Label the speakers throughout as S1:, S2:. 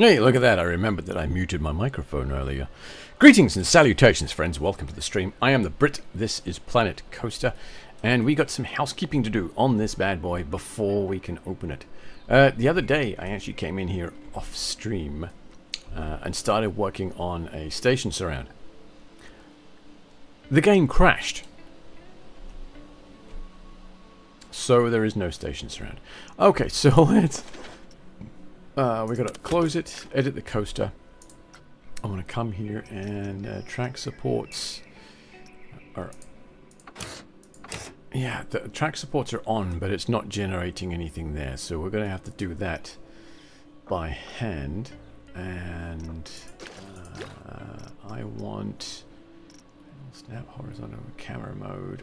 S1: Hey, look at that. I remembered that I muted my microphone earlier. Greetings and salutations, friends. Welcome to the stream. I am the Brit. This is Planet Coaster. And we got some housekeeping to do on this bad boy before we can open it. The other day, I actually came in here off stream and started working on a station surround. The game crashed. So there is no station surround. Okay, so let's... we gotta close it, edit the coaster. I want to come here and track supports are... Yeah, the track supports are on, but it's not generating anything there. So we're going to have to do that by hand. And I want snap horizontal camera mode.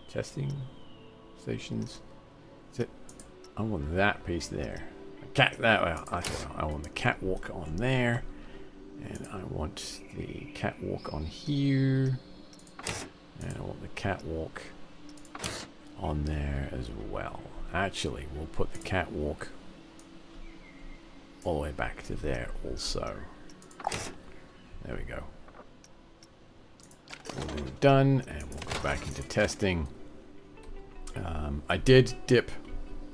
S1: Testing stations. Is it? I want that piece there. I want the catwalk on there, and I want the catwalk on here, and I want the catwalk on there as well. Actually, we'll put the catwalk all the way back to there also. There we go. We're done, and we'll go back into testing. I did dip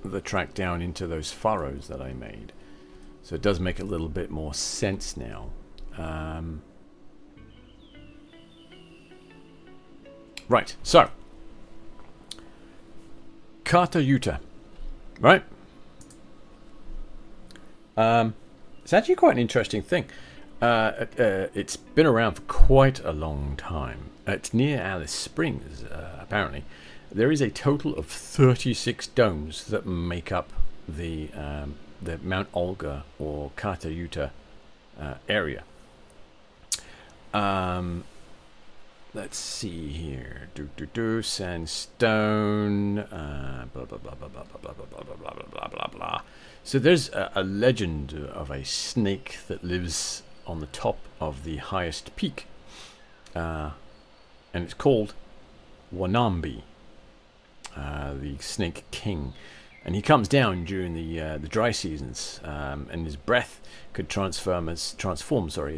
S1: the track down into those furrows that I made, so it does make a little bit more sense now. Right, so Kata Yuta, right? It's actually quite an interesting thing. It's been around for quite a long time. It's near Alice Springs, apparently. There is a total of 36 domes that make up the Mount Olga or Kata Yuta area. Let's see here. Sandstone. Blah blah blah blah blah blah blah blah blah blah blah blah blah. So there's a legend of a snake that lives on the top of the highest peak, and it's called Wanambi. The Snake King, and he comes down during the dry seasons, and his breath could transform a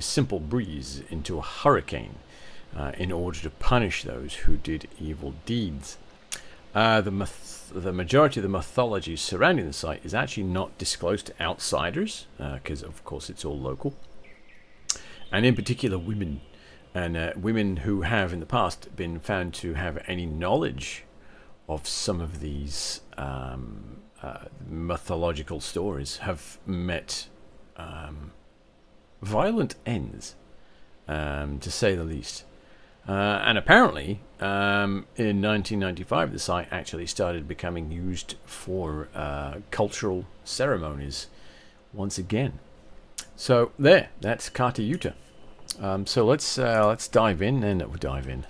S1: simple breeze into a hurricane in order to punish those who did evil deeds. The majority of the mythology surrounding the site is actually not disclosed to outsiders, because of course it's all local, and in particular women, and women who have in the past been found to have any knowledge of some of these mythological stories have met violent ends, to say the least. And apparently, in 1995, the site actually started becoming used for cultural ceremonies once again. So that's Kata Yuta. So let's dive in, and we'll dive in.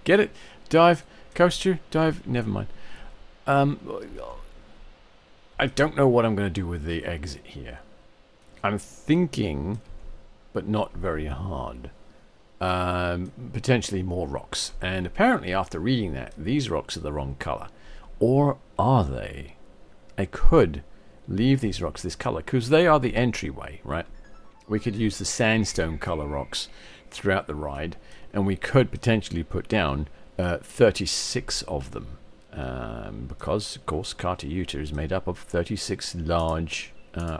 S1: Get it? Dive. Coaster, dive, never mind. I don't know what I'm going to do with the exit here. I'm thinking, but not very hard. Potentially more rocks. And apparently after reading that, these rocks are the wrong color. Or are they? I could leave these rocks this color, because they are the entryway, right? We could use the sandstone color rocks throughout the ride, and we could potentially put down 36 of them, because of course Kata Yuta is made up of 36 large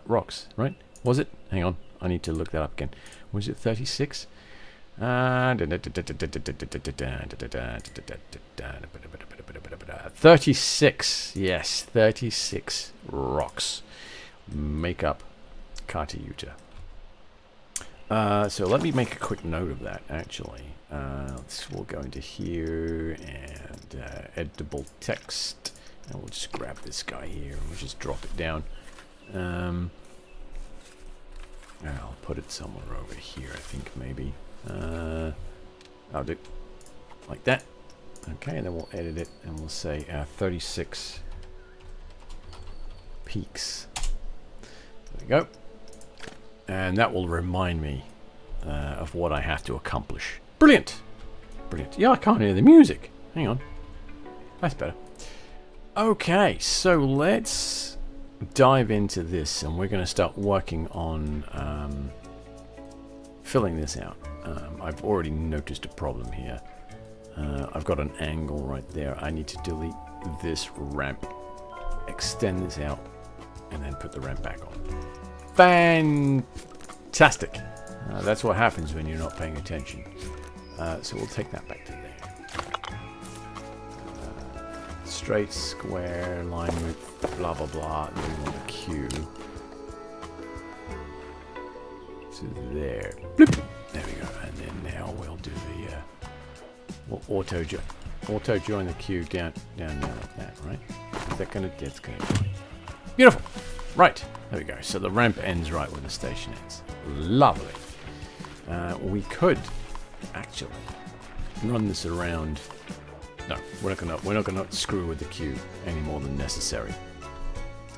S1: rocks, right? Was it? Hang on, I need to look that up again. Was it 36? 36, yes, 36 rocks make up Kata Yuta. So let me make a quick note of that, actually. We'll go into here and editable text, and we'll just grab this guy here and we'll just drop it down. I'll put it somewhere over here, I think, maybe. I'll do like that. Okay, and then we'll edit it and we'll say 36 peaks. There we go. And that will remind me of what I have to accomplish. Brilliant! Brilliant. Yeah, I can't hear the music. Hang on. That's better. Okay, so let's dive into this, and we're going to start working on filling this out. I've already noticed a problem here. I've got an angle right there. I need to delete this ramp, extend this out, and then put the ramp back on. Fantastic! That's what happens when you're not paying attention. So we'll take that back to there. Straight, square, line width, blah blah blah. Then we want a Q. So there. Bloop. There we go. And then now we'll do the we'll auto join the Q down like that, right? Is that gonna? That's gonna be fine. Beautiful. Right. There we go. So the ramp ends right where the station ends. Lovely. We could actually run this around. No, we're not gonna screw with the queue any more than necessary.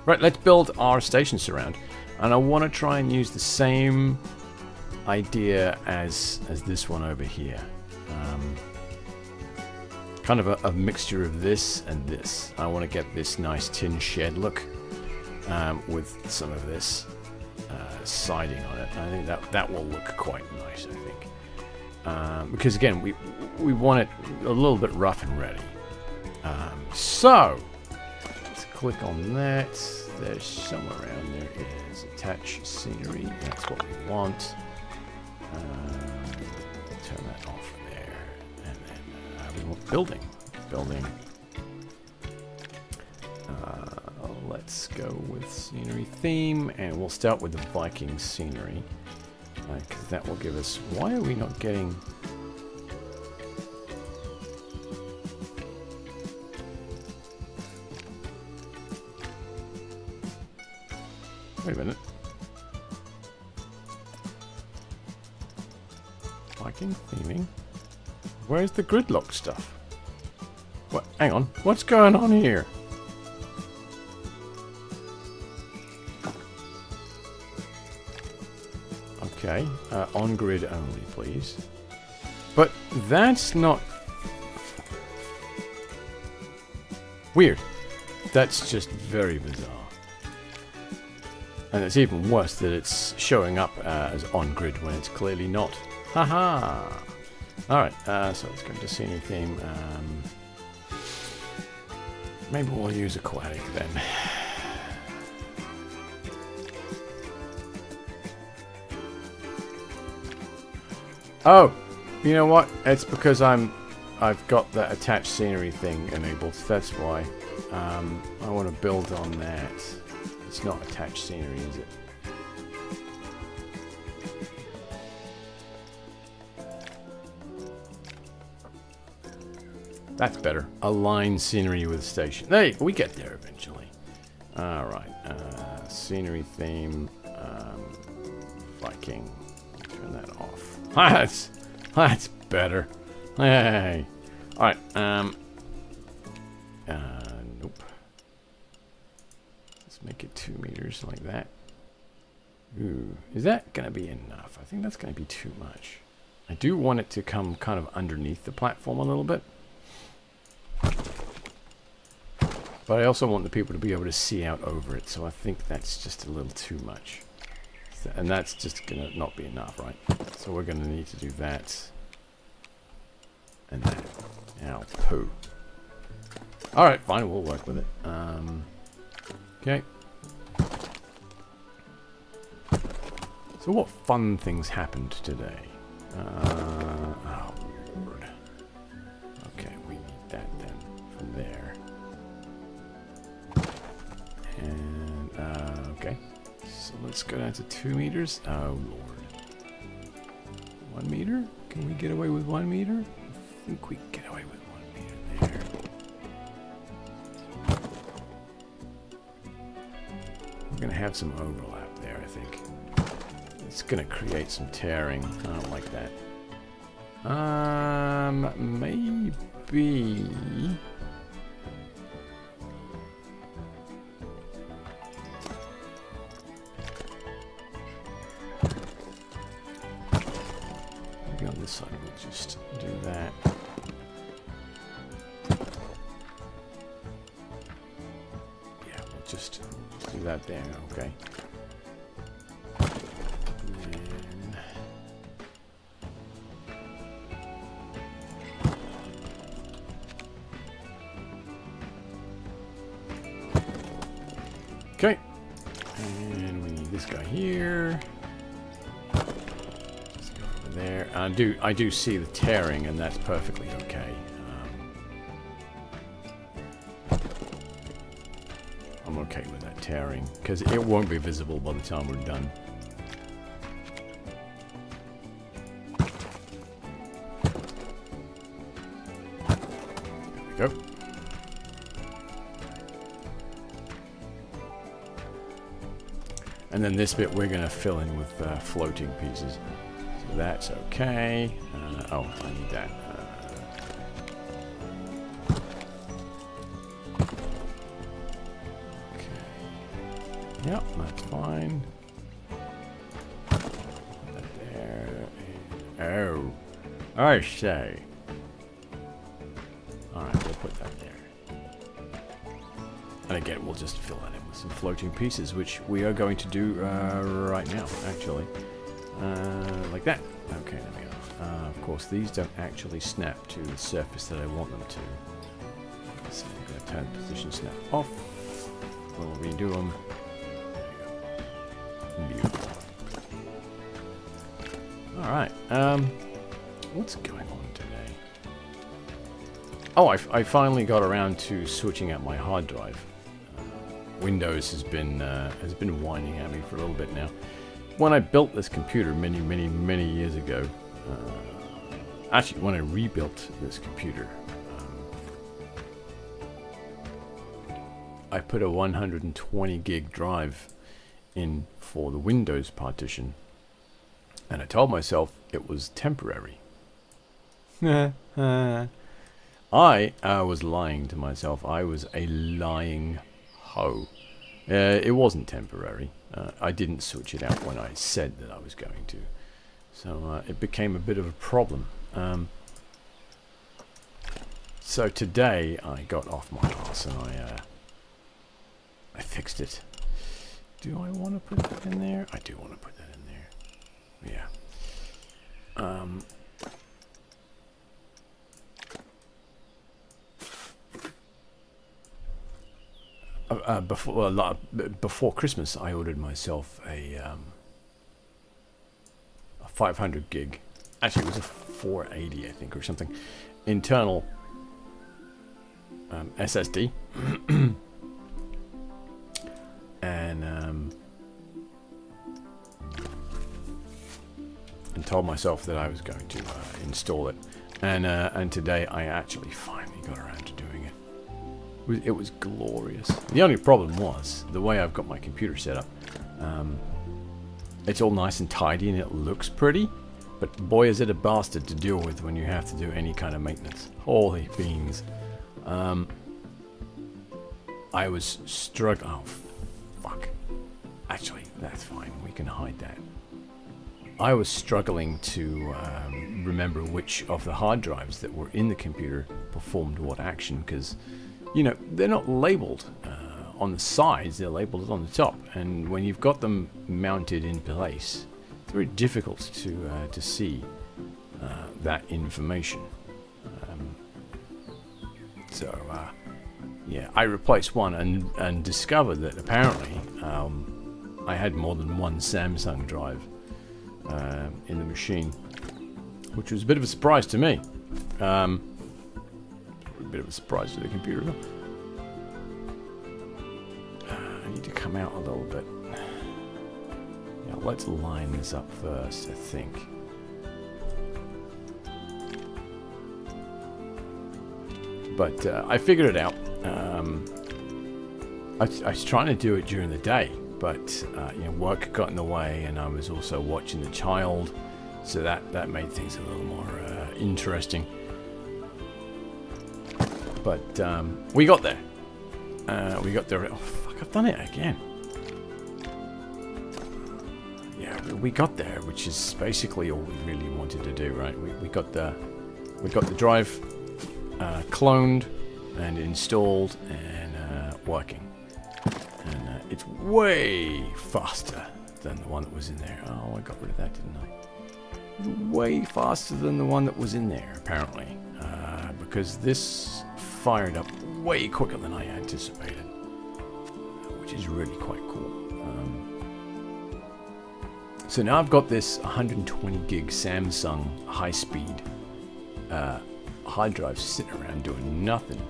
S1: Right, let's build our station surround, and I want to try and use the same idea as this one over here. Kind of a mixture of this and this. I want to get this nice tin shed look with some of this siding on it. I think that will look quite nice, I think. Because again, we want it a little bit rough and ready. So let's click on that. There's somewhere around there is attach scenery. That's what we want. Turn that off there, and then we want building. Let's go with scenery theme, and we'll start with the Viking scenery. Because that will give us... Why are we not getting... Wait a minute. Viking theming? Where's the gridlock stuff? What? Hang on. What's going on here? Okay, on grid only, please. But that's not... Weird. That's just very bizarre. And it's even worse that it's showing up as on grid when it's clearly not. Haha! Alright, so let's go into scenery theme. Maybe we'll use aquatic then. Oh, you know what? It's because I've got that attached scenery thing enabled. That's why. I want to build on that. It's not attached scenery, is it? That's better. Align scenery with station. Hey, we get there eventually. All right. Scenery theme. Viking. Turn that off. That's better. Hey. Alright, nope. Let's make it 2 meters like that. Ooh, is that gonna be enough? I think that's gonna be too much. I do want it to come kind of underneath the platform a little bit. But I also want the people to be able to see out over it, so I think that's just a little too much. And that's just gonna not be enough, right? So we're gonna need to do that. And that. Ow, poo. Alright, fine, we'll work with it. Okay. So what fun things happened today? Oh, Lord. Okay, we need that then from there. And, okay. So let's go down to 2 meters. Oh, Lord. 1 meter? Can we get away with 1 meter? I think we can get away with 1 meter there. We're going to have some overlap there, I think. It's going to create some tearing. I don't like that. Maybe... on this side, we'll just do that. Yeah, we'll just do Do that there, okay. And okay. And we need this guy here. Just go over there. I do see the tearing, and that's perfectly okay. I'm okay with that tearing, because it won't be visible by the time we're done. There we go. And then this bit we're going to fill in with floating pieces. So that's okay. Oh, I need that. Okay. Yep, that's fine. Put that there. Oh. I say. Alright, we'll put that there. And again, we'll just fill that in with some floating pieces, which we are going to do right now, actually. Like that. Okay, there we go. Of course, these don't actually snap to the surface that I want them to. So I'm going to turn position snap off. We'll redo them. Beautiful. Alright, what's going on today? Oh, I finally got around to switching out my hard drive. Windows has been whining at me for a little bit now. When I built this computer many years ago, actually when I rebuilt this computer, I put a 120 gig drive in for the Windows partition, and I told myself it was temporary. I was lying to myself. I was a lying hoe. It wasn't temporary. I didn't switch it out when I said that I was going to. So it became a bit of a problem. So today I got off my ass and I fixed it. Do I want to put that in there? I do want to put that in there. Yeah. Before Christmas, I ordered myself a 500 gig. Actually, it was a 480, I think, or something. Internal SSD. And told myself that I was going to install it. And today I actually finally got around to doing it. It was glorious. The only problem was the way I've got my computer set up. It's all nice and tidy and it looks pretty, but boy is it a bastard to deal with when you have to do any kind of maintenance. Holy beans. I was struggling. Oh, fuck. Actually, that's fine. We can hide that. I was struggling to remember which of the hard drives that were in the computer performed what action, because, you know, they're not labeled on the sides, they're labeled on the top, and when you've got them mounted in place, it's very difficult to see that information. Yeah, I replaced one and discovered that apparently I had more than one Samsung drive in the machine, which was a bit of a surprise to me. A bit of a surprise to the computer. I need to come out a little bit. Yeah, let's line this up first, I think. But I figured it out. I was trying to do it during the day, but you know, work got in the way, and I was also watching the child, so that made things a little more interesting. But we got there. We got there. Oh fuck! I've done it again. Yeah, we got there, which is basically all we really wanted to do, right? We got the drive cloned and installed and working. And it's way faster than the one that was in there. Oh, I got rid of that, didn't I? Way faster than the one that was in there, apparently. Because this fired up way quicker than I anticipated. Which is really quite cool. So now I've got this 120 gig Samsung high-speed hard drive sitting around doing nothing.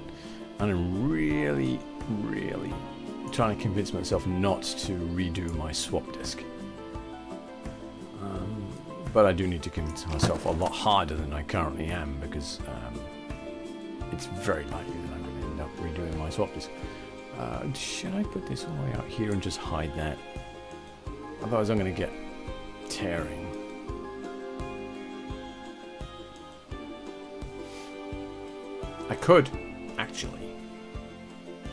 S1: And I'm really trying to convince myself not to redo my swap disk. But I do need to convince myself a lot harder than I currently am, because it's very likely that I'm going to end up redoing my swap disk. Should I put this all the way out here and just hide that? Otherwise I'm going to get tearing. I could actually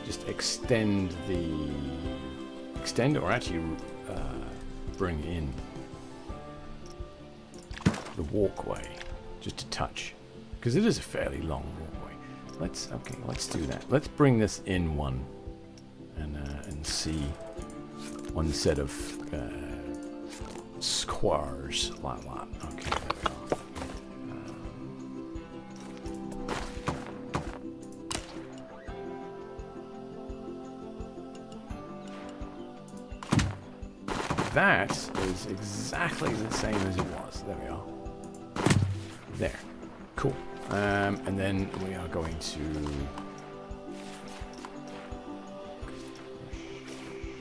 S1: just extend or actually bring in the walkway just a touch, because it is a fairly long walkway. Let's do that. Let's bring this in one and see one set of squares like that. Okay, there we are. That is exactly the same as it was. There we are. There. Cool. And then we are going to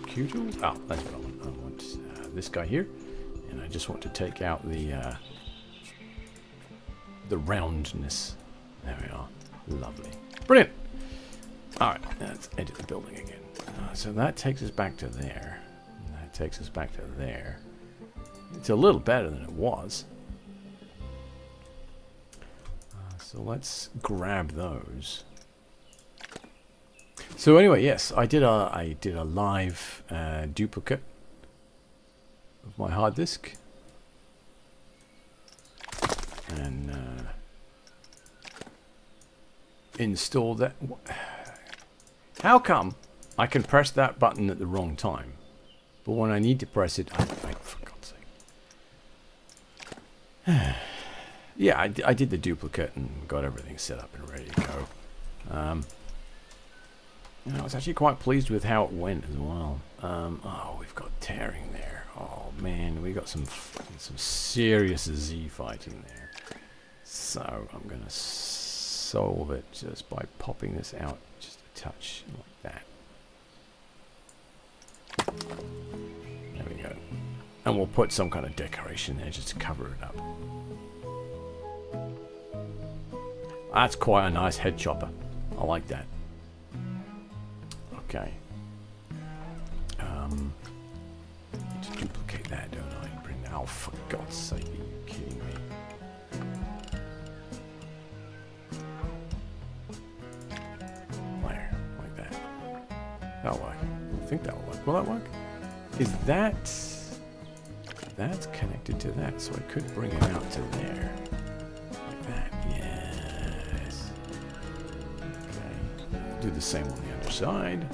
S1: Q2. Oh, that's what I want. I want this guy here, and I just want to take out the roundness. There we are. Lovely. Brilliant. All right. Let's edit the building again. So that takes us back to there. Takes us back to there. It's a little better than it was. So let's grab those. So anyway, yes, I did a live duplicate of my hard disk, and installed that. How come I can press that button at the wrong time? But when I need to press it, for God's sake. Yeah, I did the duplicate and got everything set up and ready to go. I was actually quite pleased with how it went as well. Oh, we've got tearing there. Oh man, we got some serious Z fighting there. So I'm gonna solve it just by popping this out just a touch like that. There we go. And we'll put some kind of decoration there just to cover it up. That's quite a nice head chopper. I like that. Okay. To duplicate that, don't I? Bring that. Oh, for God's sake, are you kidding me? There, like that. That'll work. I think that'll work. Will that work? Is that's connected to that, so I could bring it out to there. Like that, yes. Okay, do the same on the other side.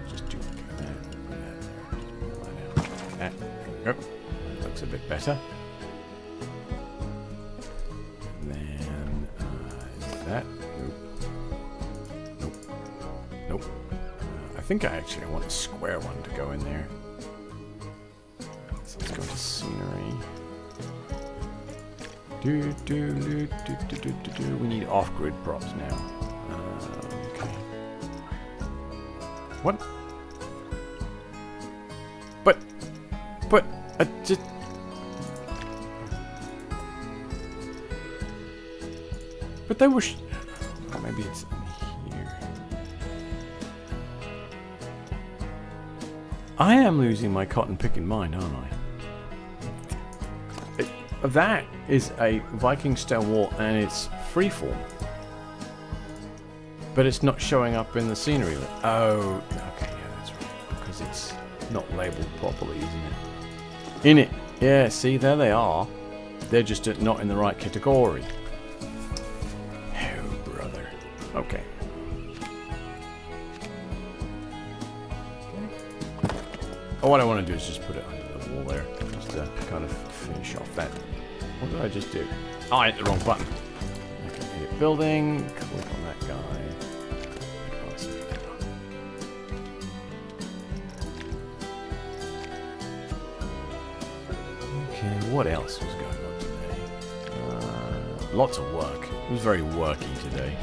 S1: Just duplicate that, bring that there, just pull that out, like that. There we go. That looks a bit better. And then, is that? Nope. Nope. I think I want a square one to go in there. So let's go to scenery. We need off-grid props now. Okay. What? But I just. But they were. Oh, maybe it's in here. I am losing my cotton picking mind, aren't I? That is a Viking stone wall, and it's freeform, but it's not showing up in the scenery. Oh, okay, yeah, that's right, because it's not labeled properly, isn't it? In it, yeah. See, there they are. They're just not in the right category. Oh, brother. Okay. Oh, what I want to do is just put it under the wall there, just to kind of finish off that. What did I just do? Oh, I hit the wrong button. Okay, hit building, click on that guy. Okay, what else was going on today? Lots of work. It was very worky today.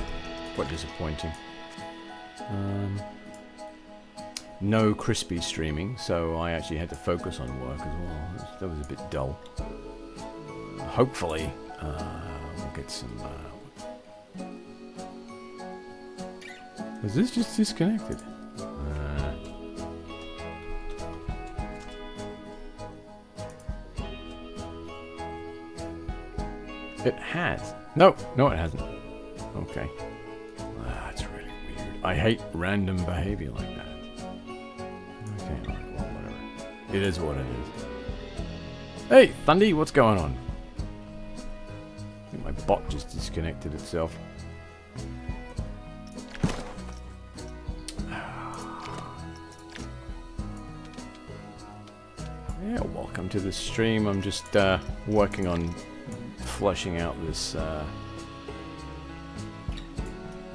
S1: Quite disappointing. No crispy streaming, so I actually had to focus on work as well. That was a bit dull. Hopefully, we'll get some... Was this just disconnected? It has. No, it hasn't. Okay. That's really weird. I hate random behavior like that. Okay, well, whatever. It is what it is. Hey, Thundy, what's going on? I think my bot just disconnected itself. Yeah, welcome to the stream. I'm just working on fleshing out this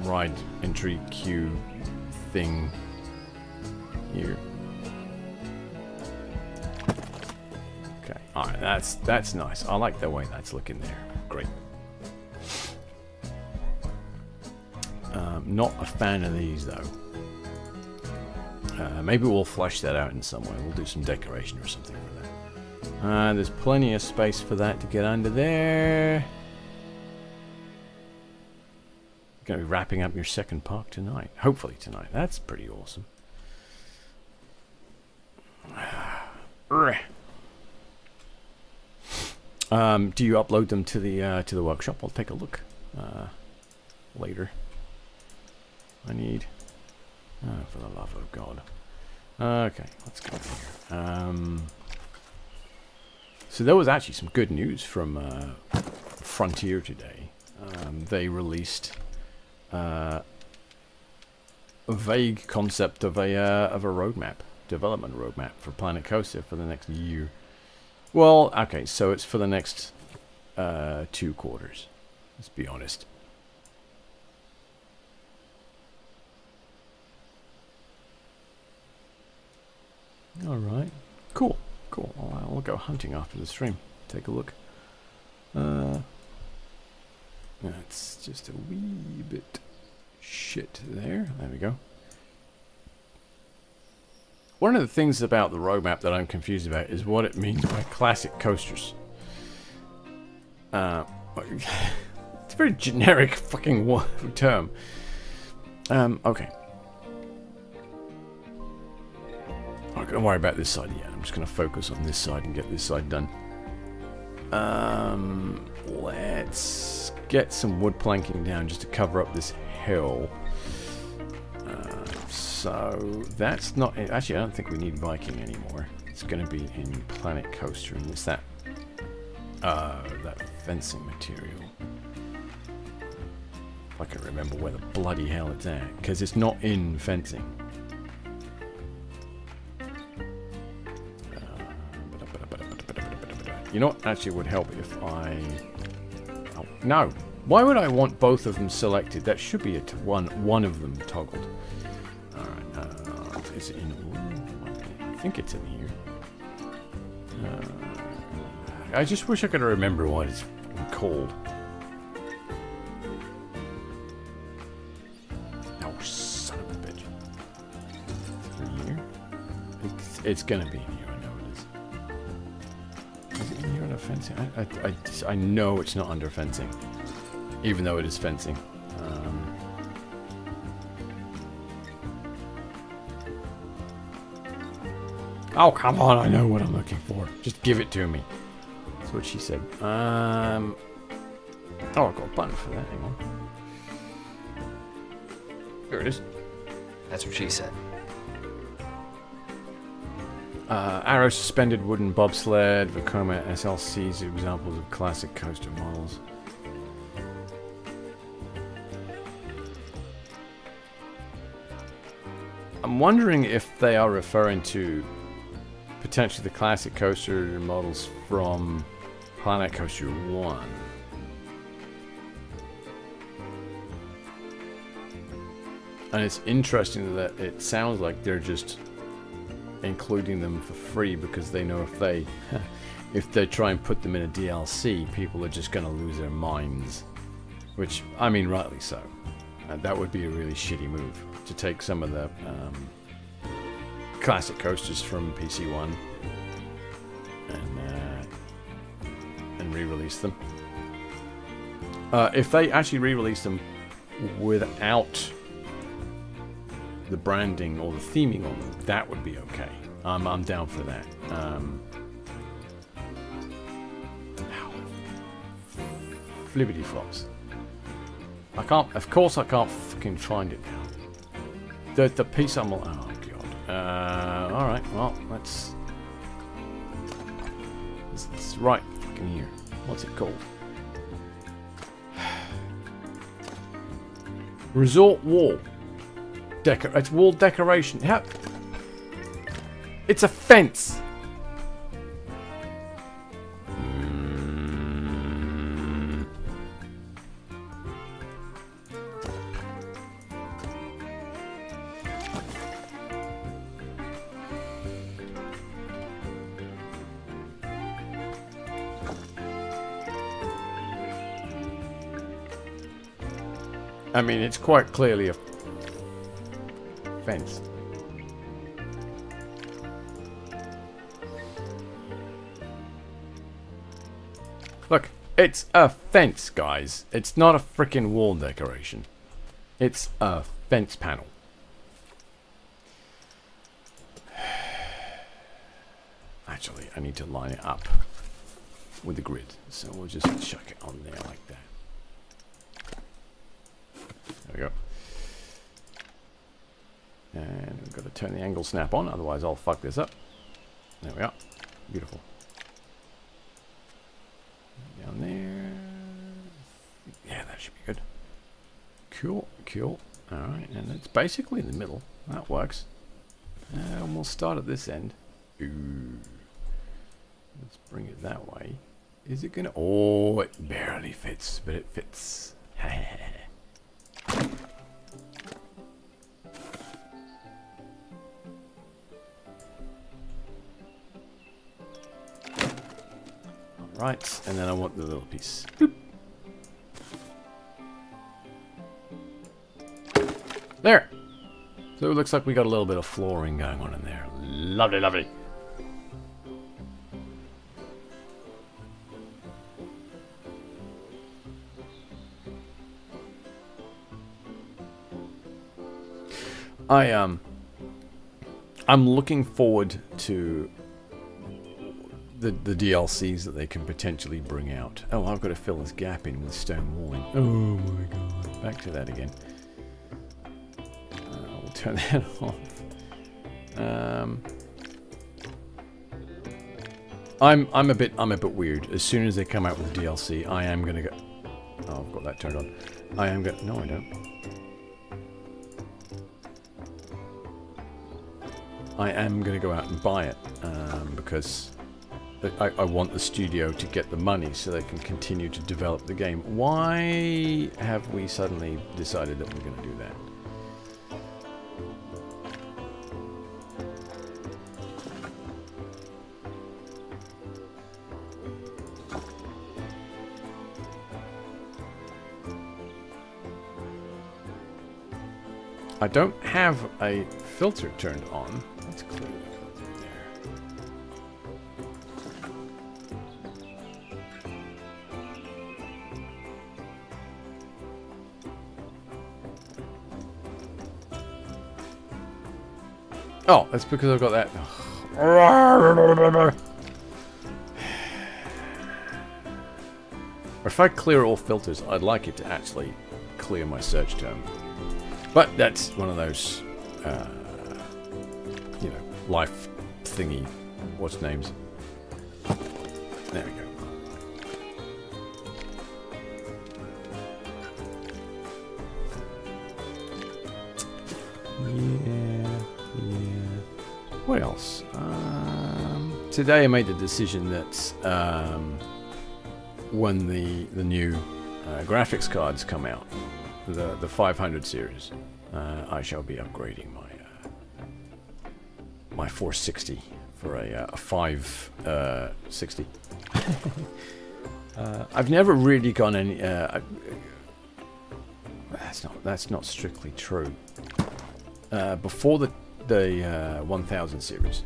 S1: ride entry queue thing here. Okay, alright, that's nice. I like the way that's looking there. Great. Not a fan of these though. Maybe we'll flesh that out in some way. We'll do some decoration or something for that. There's plenty of space for that to get under there. Going to be wrapping up your second park tonight. Hopefully tonight. That's pretty awesome. Do you upload them to the workshop? I'll take a look later. I need... Oh, for the love of God. Okay, let's go here. So there was actually some good news from Frontier today. They released a vague concept of a roadmap, development roadmap for Planet Coaster for the next year. Well, okay, so it's for the next 2 quarters. Let's be honest. Alright. Cool. Cool. I'll go hunting after the stream. Take a look. That's just a wee bit shit there. There we go. One of the things about the roadmap that I'm confused about is what it means by classic coasters. It's a very generic fucking term. Okay. I'm not going to worry about this side yet. I'm just going to focus on this side and get this side done. Let's get some wood planking down just to cover up this hill. So that's not... Actually, I don't think we need Viking anymore. It's going to be in Planet Coaster, and it's that fencing material. If I can remember where the bloody hell it's at, because it's not in fencing. You know what actually would help if I... Oh, no! Why would I want both of them selected? That should be one of them toggled. Alright, is it in... I think it's in here. I just wish I could remember what it's called. Oh, son of a bitch. In here? It's gonna be in here. Fencing. I know it's not under fencing, even though it is fencing. Oh, come on, I know what I'm looking for. Just give it to me. That's what she said. Oh, I've got a button for that. Hang on. There it is.
S2: That's what she said.
S1: Arrow suspended wooden bobsled, Vekoma SLCs are examples of classic coaster models. I'm wondering if they are referring to potentially the classic coaster models from Planet Coaster 1. And it's interesting that it sounds like they're just including them for free because they know if they try and put them in a DLC, people are just going to lose their minds. Which, I mean, rightly so. That would be a really shitty move to take some of the classic coasters from PC1 and re-release them. If they actually re-release them without the branding or the theming on them, that would be okay. I'm down for that. Flippity flops. I can't. Of course, I can't fucking find it now. The piece I'm. Oh god. All right. Well, let's. It's right fucking here. What's it called? Resort wall. It's wall decoration. How? It's a fence. I mean, it's quite clearly a fence. Look, it's a fence, guys. It's not a freaking wall decoration. It's a fence panel. Actually, I need to line it up with the grid. So we'll just chuck it on there like that. There we go. And we've got to turn the angle snap on, otherwise I'll fuck this up. There we are. Beautiful. Down there. Yeah, that should be good. Cool, cool. Alright, and it's basically in the middle. That works. And we'll start at this end. Ooh. Let's bring it that way. Is it gonna... Oh, it barely fits, but it fits. Right, and then I want the little piece. Boop. There! So it looks like we got a little bit of flooring going on in there. Lovely, lovely. I'm looking forward to the DLCs that they can potentially bring out. Oh, I've got to fill this gap in with stone walling. Oh my god. Back to that again. We'll turn that off. I'm a bit weird. As soon as they come out with DLC, I am gonna go. Oh, I've got that turned on. I am gonna. No, I don't. I am going to go out and buy it because I want the studio to get the money so they can continue to develop the game. Why have we suddenly decided that we're going to do that? I don't have a filter turned on. Let's clear the filter there. Oh, that's because I've got that. If I clear all filters, I'd like it to actually clear my search term. But that's one of those, you know, life thingy. What's names? There we go. Yeah. What else? today I made the decision that when the new graphics cards come out, the 500 series, I shall be upgrading my 460 for a 560. I've never really gone any. That's not strictly true. Before the 1000 series,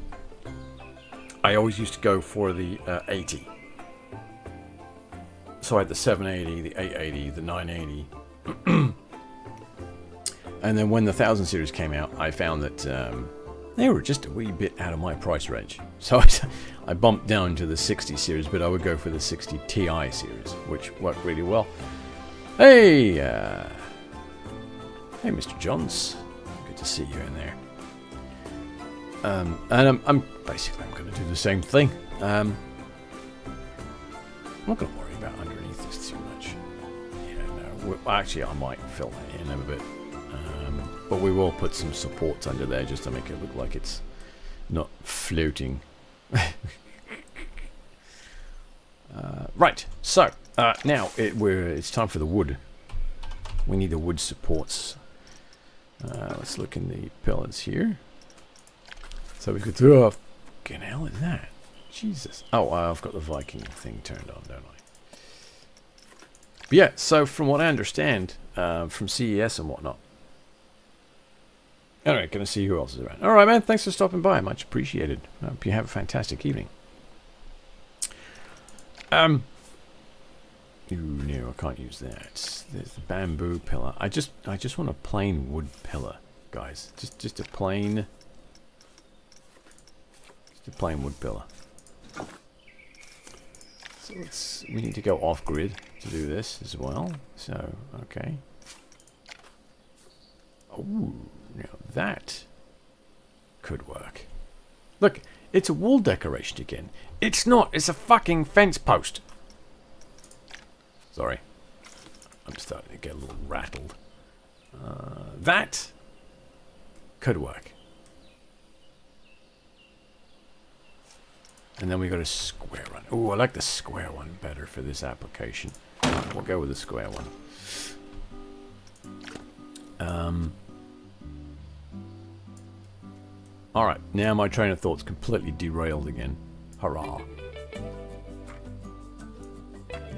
S1: I always used to go for the 80. So I had the 780, the 880, the 980. And then when the 1000 series came out, I found that they were just a wee bit out of my price range. So I bumped down to the 60 series, but I would go for the 60 Ti series, which worked really well. Hey, hey, Mr. Johns. Good to see you in there. And I'm basically I'm going to do the same thing. I'm not going to worry about underneath this too much. Yeah, no. Actually, I might fill that in a bit. But we will put some supports under there just to make it look like it's not floating. Right, so now it's time for the wood. We need the wood supports. Let's look in the pillars here. So we could throw a fucking hell is that? Jesus. Oh, I've got the Viking thing turned on, don't I? But yeah, so from what I understand from CES and whatnot. Anyway, gonna see who else is around. Alright, man, thanks for stopping by. Much appreciated. I hope you have a fantastic evening. Ooh, no, I can't use that. There's the bamboo pillar. I just want a plain wood pillar, guys. Just a plain wood pillar. So we need to go off grid to do this as well. So, okay. Ooh. Now that could work. Look, it's a wall decoration again. It's not. It's a fucking fence post. Sorry. I'm starting to get a little rattled. That could work. And then we got a square one. Ooh, I like the square one better for this application. We'll go with the square one. Alright, now my train of thought's completely derailed again. Hurrah.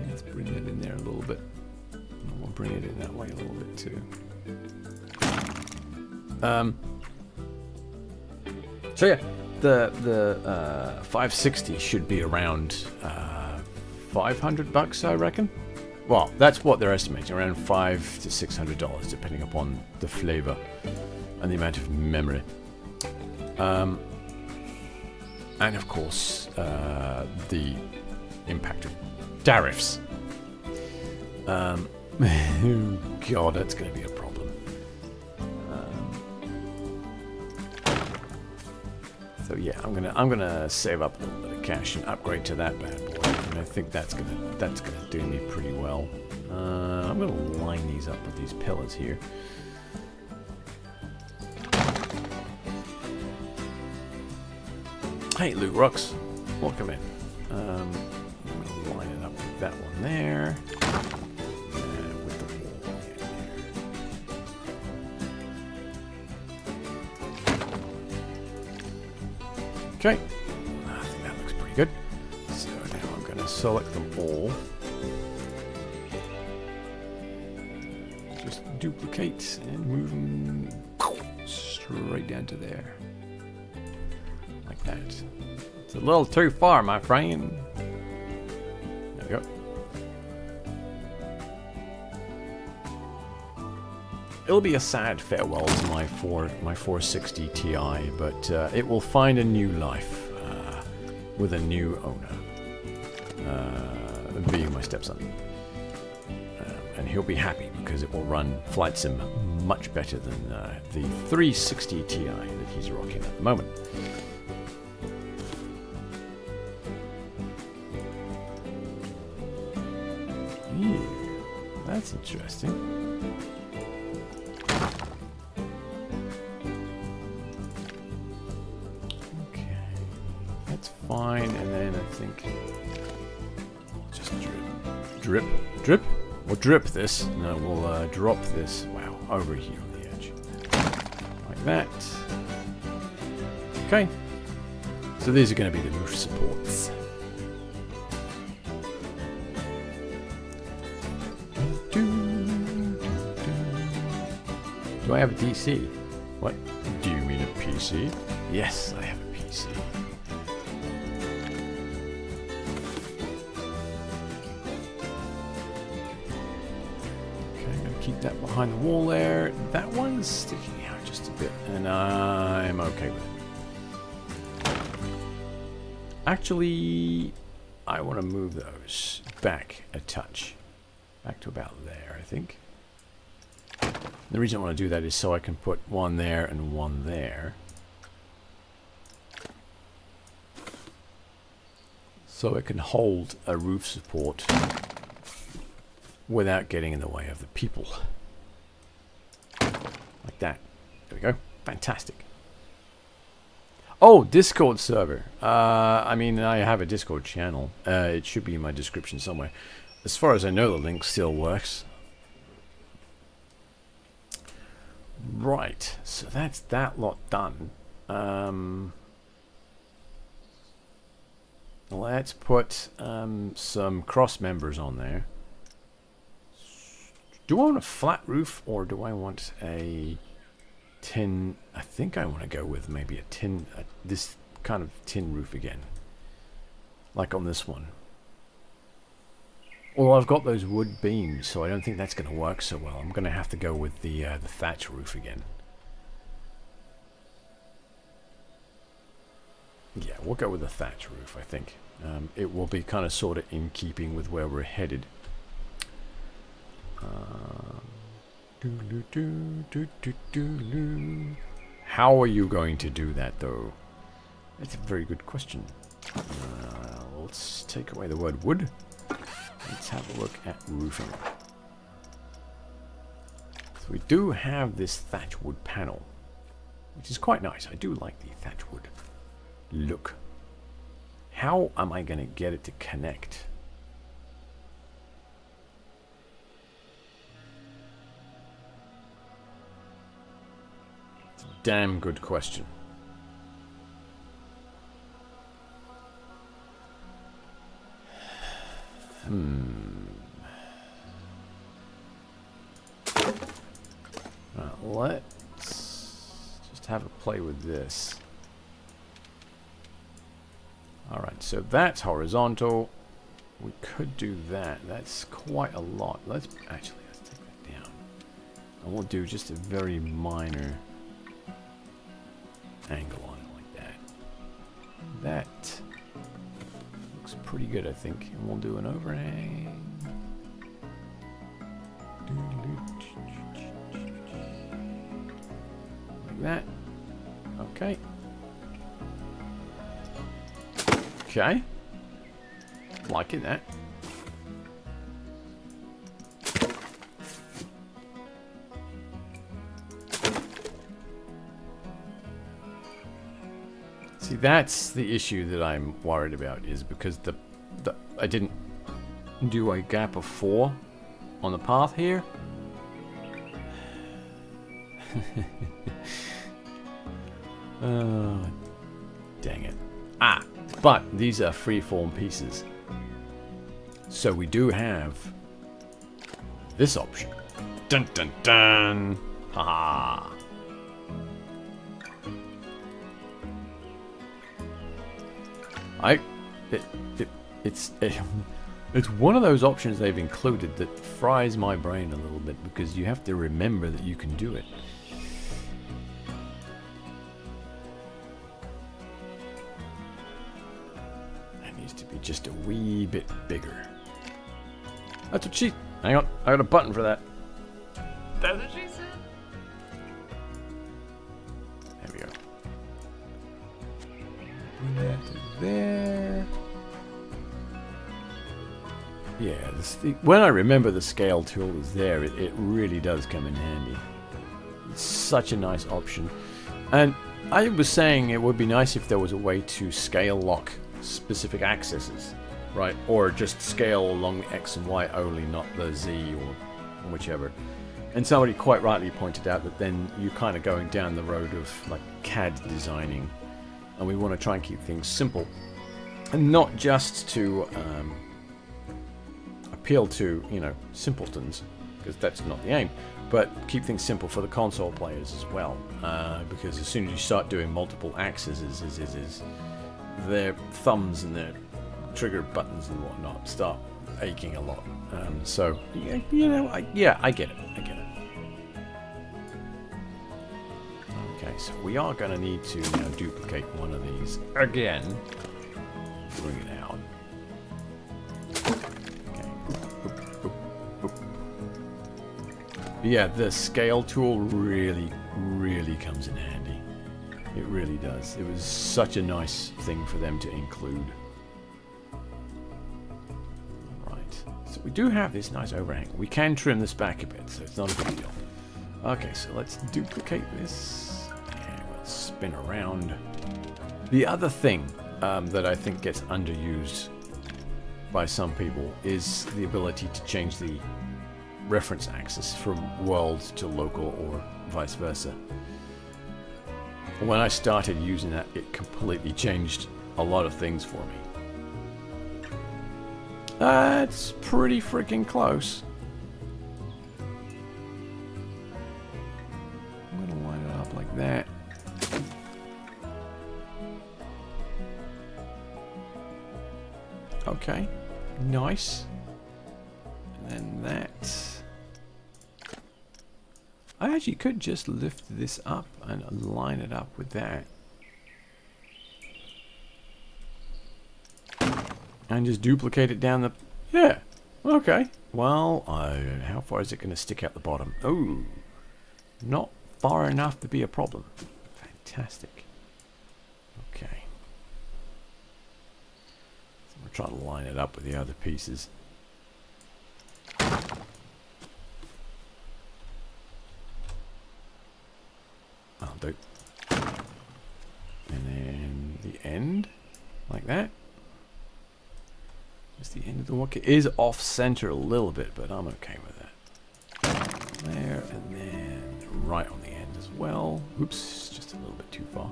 S1: Let's bring it in there a little bit. And we'll bring it in that way a little bit too. So yeah, the 560 should be around $500, I reckon. Well, that's what they're estimating, around $500 to $600, depending upon the flavor and the amount of memory. And of course, the impact of tariffs. God, that's going to be a problem. So yeah, I'm gonna save up a little bit of cash and upgrade to that bad boy. And I think that's gonna do me pretty well. I'm gonna line these up with these pillars here. Hey, Loot Rocks, welcome in. I'm gonna line it up with that one there, and with the wall in there. Okay, I think that looks pretty good. So now I'm gonna select them all. Just duplicate and move them straight down to there. Like that. It's a little too far, my friend. There we go. It'll be a sad farewell to my 460 Ti, but it will find a new life with a new owner, being my stepson. And he'll be happy because it will run Flight Sim much better than the 360 Ti that he's rocking at the moment. Yeah, that's interesting. Okay, that's fine. think. Just drip. Drip? We'll drip this. No, we'll drop this. Wow, over here on the edge. Like that. Okay. So these are going to be the roof supports. Do I have a DC? What? Do you mean a PC? Yes, I have a PC. Okay, I'm going to keep that behind the wall there. That one's sticking out just a bit, and I'm okay with it. Actually, I want to move those back a touch. Back to about there, I think. The reason I want to do that is so I can put one there and one there. So it can hold a roof support without getting in the way of the people. Like that. There we go. Fantastic. Oh, Discord server. I mean, I have a Discord channel. It should be in my description somewhere. As far as I know, the link still works. Right, so that's that lot done. Let's put some cross members on there. Do I want a flat roof or do I want a tin? I think I want to go with maybe a tin, this kind of tin roof again, like on this one. Well, I've got those wood beams, so I don't think that's going to work so well. I'm going to have to go with the thatch roof again. Yeah, we'll go with the thatch roof, I think. It will be kind of sort of in keeping with where we're headed. How are you going to do that, though? That's a very good question. Let's take away the word wood. Let's have a look at roofing. So we do have this thatch wood panel, which is quite nice. I do like the thatch wood look. How am I going to get it to connect? It's a damn good question. Let's just have a play with this. Alright, so that's horizontal. We could do that. That's quite a lot. Let's take that down. And we'll do just a very minor angle on it like that. That looks pretty good, I think. And we'll do an overhang. Like that. Okay. Okay. Liking that. See, that's the issue that I'm worried about, is because I didn't do a gap of 4 on the path here. Oh, dang it. Ah, but these are freeform pieces. So we do have this option. Dun dun dun! Haha! It's one of those options they've included that fries my brain a little bit, because you have to remember that you can do it. That needs to be just a wee bit bigger. That's what she... Hang on, I got a button for that. That's what she said. There we go. That to there. Yeah, when I remember the scale tool is there, it really does come in handy. It's such a nice option. And I was saying it would be nice if there was a way to scale lock specific axes, right? Or just scale along the X and Y only, not the Z or whichever. And somebody quite rightly pointed out that then you're kind of going down the road of like CAD designing, and we want to try and keep things simple, and not just to appeal to, you know, simpletons, because that's not the aim, but keep things simple for the console players as well, because as soon as you start doing multiple axes, their thumbs and their trigger buttons and whatnot start aching a lot. So, you know, I get it. Okay, so we are going to need to now duplicate one of these again. Bring it out. Okay. Oop, oop, oop. Yeah, the scale tool really comes in handy. It really does. It was such a nice thing for them to include. Right. So we do have this nice overhang. We can trim this back a bit, so it's not a big deal. Okay, so let's duplicate this. And we'll spin around. The other thing that I think gets underused by some people is the ability to change the reference axis from world to local or vice versa. When I started using that, it completely changed a lot of things for me. That's pretty freaking close. I'm gonna line it up like that. Okay, nice. And then that. I actually could just lift this up and line it up with that. And just duplicate it down the... Yeah, okay. Well, how far is it going to stick out the bottom? Oh, not far enough to be a problem. Fantastic. Okay. So we'll try to line it up with the other pieces. I'll do. And then the end, like that. Just the end of the walk. It is off center a little bit, but I'm okay with that. There, and then right on the end as well. Oops, just a little bit too far.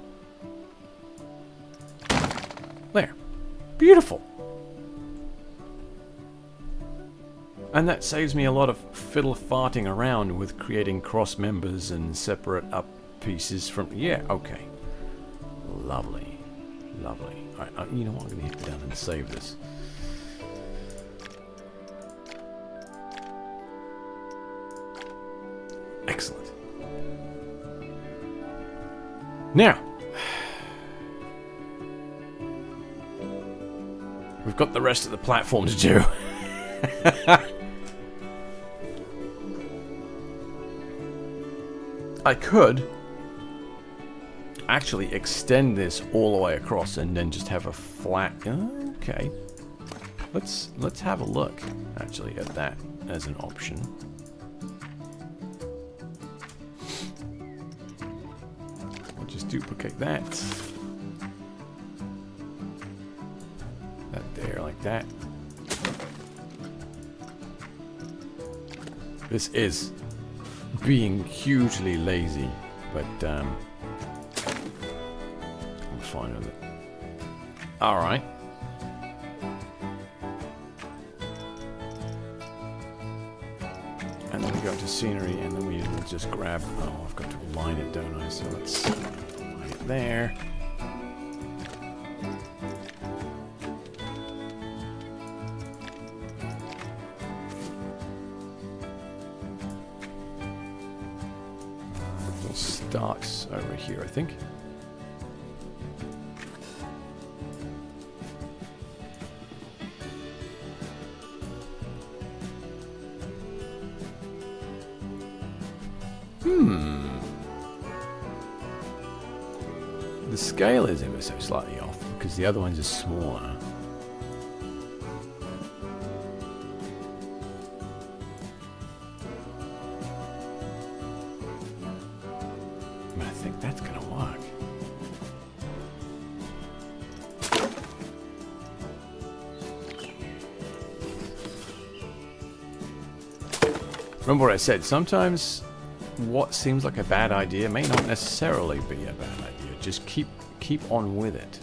S1: There. Beautiful. And that saves me a lot of fiddle farting around with creating cross members and separate up pieces from... Yeah, okay. Lovely. Lovely. Alright, you know what? I'm going to hit down and save this. Excellent. Now, we've got the rest of the platform to do. I could actually extend this all the way across and then just have a flat... Okay. Let's have a look, actually, at that as an option. I'll just duplicate that. That there, like that. This is being hugely lazy, but I'm fine with it. Alright. And then we go to scenery, and then we will just grab... Oh, I've got to align it, don't I? So let's align it there. Starts over here, I think. The scale is ever so slightly off because the other ones are smaller. Remember what I said, sometimes what seems like a bad idea may not necessarily be a bad idea. Just keep on with it.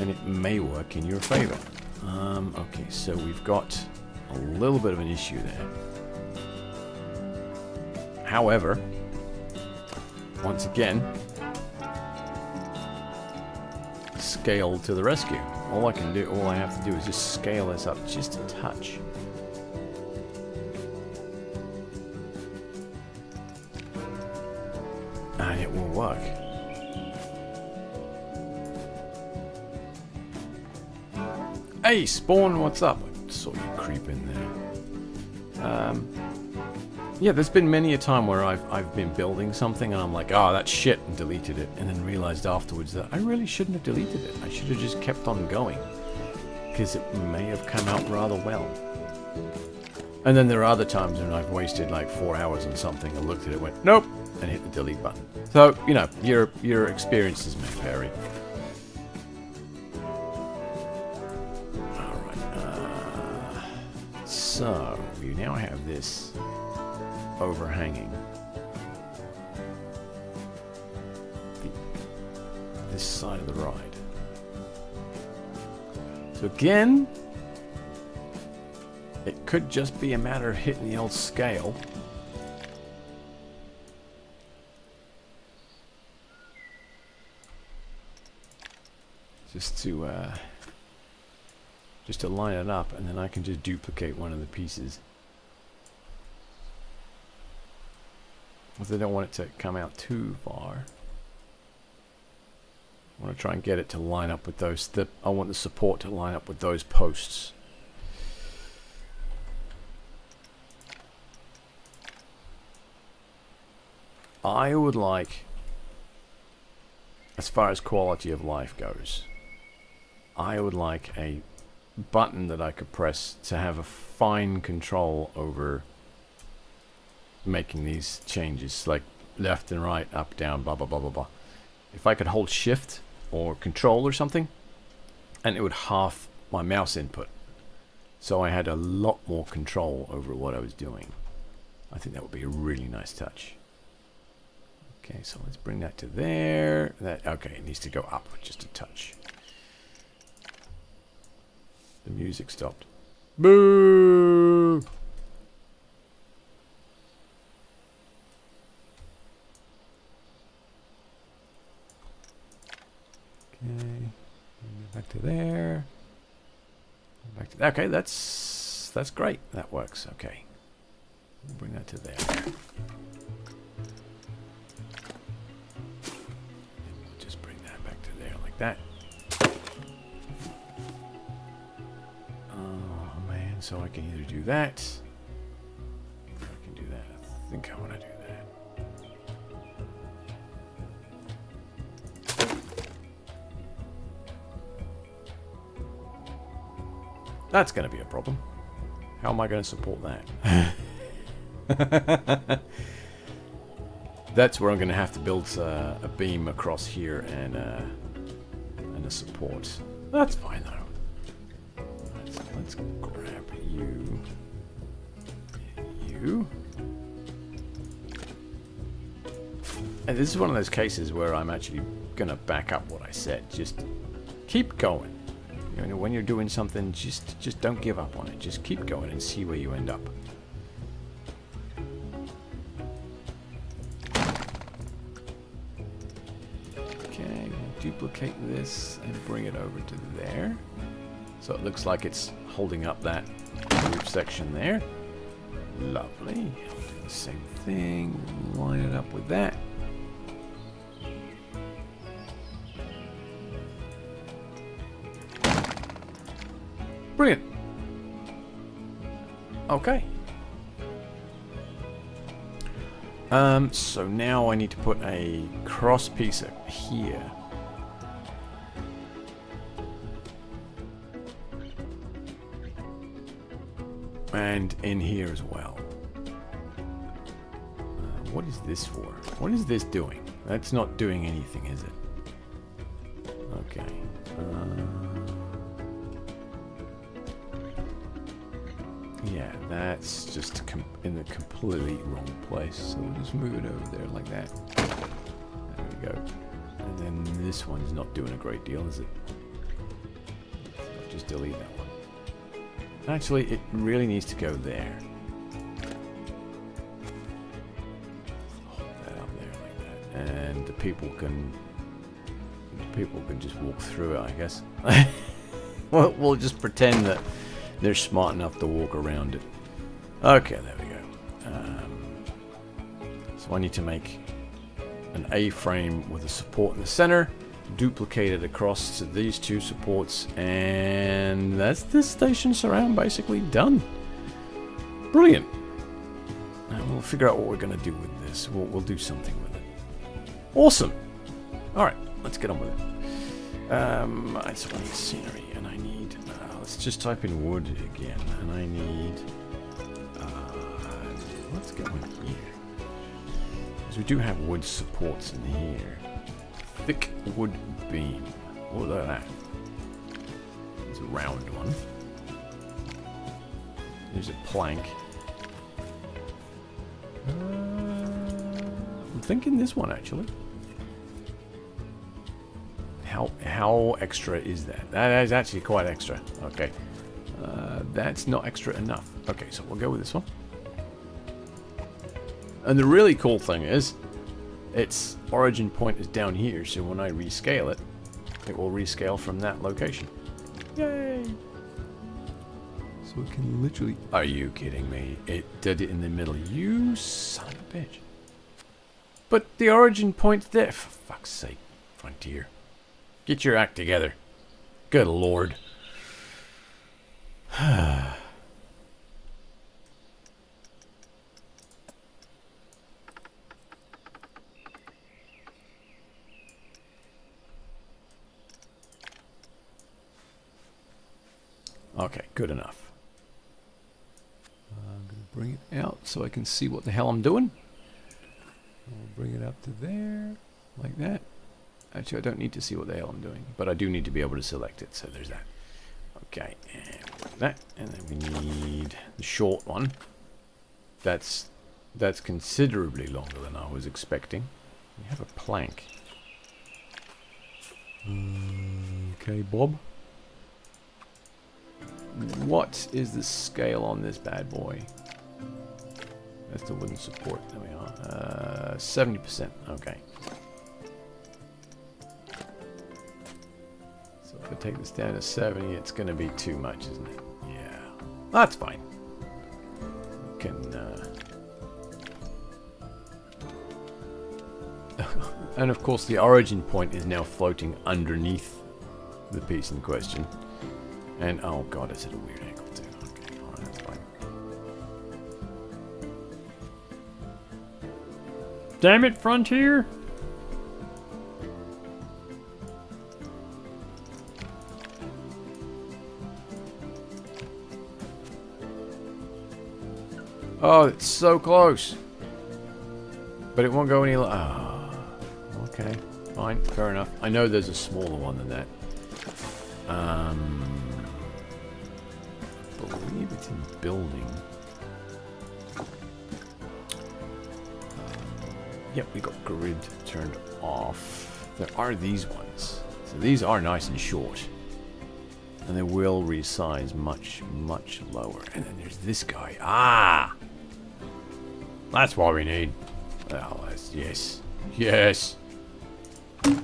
S1: And it may work in your favor. Okay, so we've got a little bit of an issue there. However, once again, scale to the rescue. All I have to do is just scale this up just a touch. And it will work. Hey, Spawn, what's up? I saw you creep in there. Yeah, there's been many a time where I've been building something and I'm like, oh, that's shit, and deleted it, and then realized afterwards that I really shouldn't have deleted it. I should have just kept on going, because it may have come out rather well. And then there are other times when I've wasted like 4 hours on something and looked at it, went, nope, and hit the delete button. So, you know, your experiences may vary. So, we now have this overhanging this side of the ride. So again, it could just be a matter of hitting the old scale. Just to line it up, and then I can just duplicate one of the pieces. Because I don't want it to come out too far. I want to try and get it to line up with those. I want the support to line up with those posts. I would like, as far as quality of life goes, I would like a button that I could press to have a fine control over making these changes, like left and right, up, down, blah, blah, blah, blah, blah. If I could hold shift or control or something, and it would half my mouse input, so I had a lot more control over what I was doing. I think that would be a really nice touch. Okay, so let's bring that to there. Okay, it needs to go up just a touch. The music stopped. Boo! Okay, back to there. Back to okay. That's great. That works. Okay, we'll bring that to there. We'll just bring that back to there like that. Oh man, so I can either do that. Or I can do that. I think I want to do that. That's going to be a problem. How am I going to support that? That's where I'm going to have to build a beam across here and a support. That's fine though. Let's grab you. You. And this is one of those cases where I'm actually going to back up what I said. Just keep going. You know, when you're doing something, just don't give up on it. Just keep going and see where you end up. Okay, duplicate this and bring it over to there. So it looks like it's holding up that roof section there. Lovely. I'll do the same thing. Line it up with that. Brilliant. Okay. So now I need to put a cross piece here. And in here as well. What is this for? What is this doing? That's not doing anything, is it? Okay. Yeah, that's just in the completely wrong place. So we'll just move it over there like that. There we go. And then this one's not doing a great deal, is it? So just delete that one. Actually, it really needs to go there. Hold that up there like that. And the people can just walk through it, I guess. We'll just pretend that they're smart enough to walk around it. Okay, there we go. So I need to make an A-frame with a support in the center, duplicate it across to these two supports, and that's this station surround basically done. Brilliant. And we'll figure out what we're going to do with this. We'll do something with it. Awesome. All right, let's get on with it. I just need scenery, and I need, let's just type in wood again, and I need, let's go in here, because we do have wood supports in here. Thick wood beam, oh look at that, there's a round one, there's a plank, I'm thinking this one actually. How extra is that? That is actually quite extra. Okay. That's not extra enough. Okay, so we'll go with this one. And the really cool thing is, its origin point is down here, so when I rescale it, it will rescale from that location. Yay! So it can literally... Are you kidding me? It did it in the middle. You son of a bitch. But the origin point's there. For fuck's sake, Frontier. Get your act together. Good lord. Okay, good enough. I'm going to bring it out so I can see what the hell I'm doing. I'll bring it up to there, like that. Actually, I don't need to see what the hell I'm doing, but I do need to be able to select it, so there's that. Okay, and that, and then we need the short one. That's considerably longer than I was expecting. We have a plank. Okay, Bob. What is the scale on this bad boy? That's the wooden support. There we are. 70%. Okay. So if I take this down to 70, it's going to be too much, isn't it? Yeah. That's fine. We can... and of course the origin point is now floating underneath the piece in question. And oh god, it's at a weird angle too. Okay, alright, that's fine. Damn it, Frontier! Oh, it's so close. But it won't go any... Oh, okay, fine, fair enough. I know there's a smaller one than that. I believe it's in building. Yep, we got grid turned off. There are these ones. So these are nice and short. And they will resize much, much lower. And then there's this guy. Ah! That's what we need. Oh, that's, yes. Yes! Come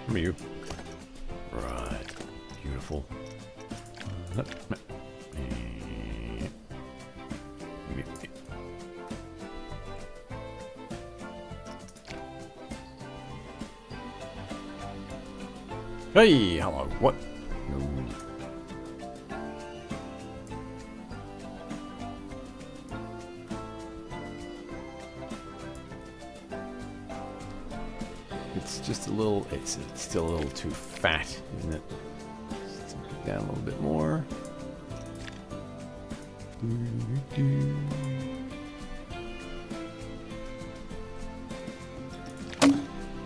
S1: here. Right. Beautiful. Hey, hello. What? No. It's just a little, it's still a little too fat, isn't it? Let's take it down a little bit more.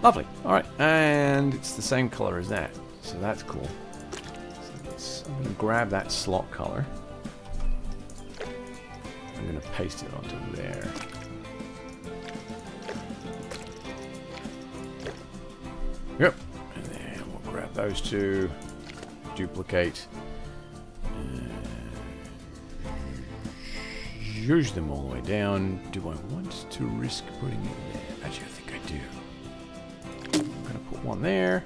S1: Lovely. Alright, and it's the same color as that, so that's cool. So I'm going to grab that slot color. I'm going to paste it onto there. Yep. And then we'll grab those two. Duplicate. Use them all the way down. Do I want to risk putting it there? Actually, I think I do. I'm going to put one there.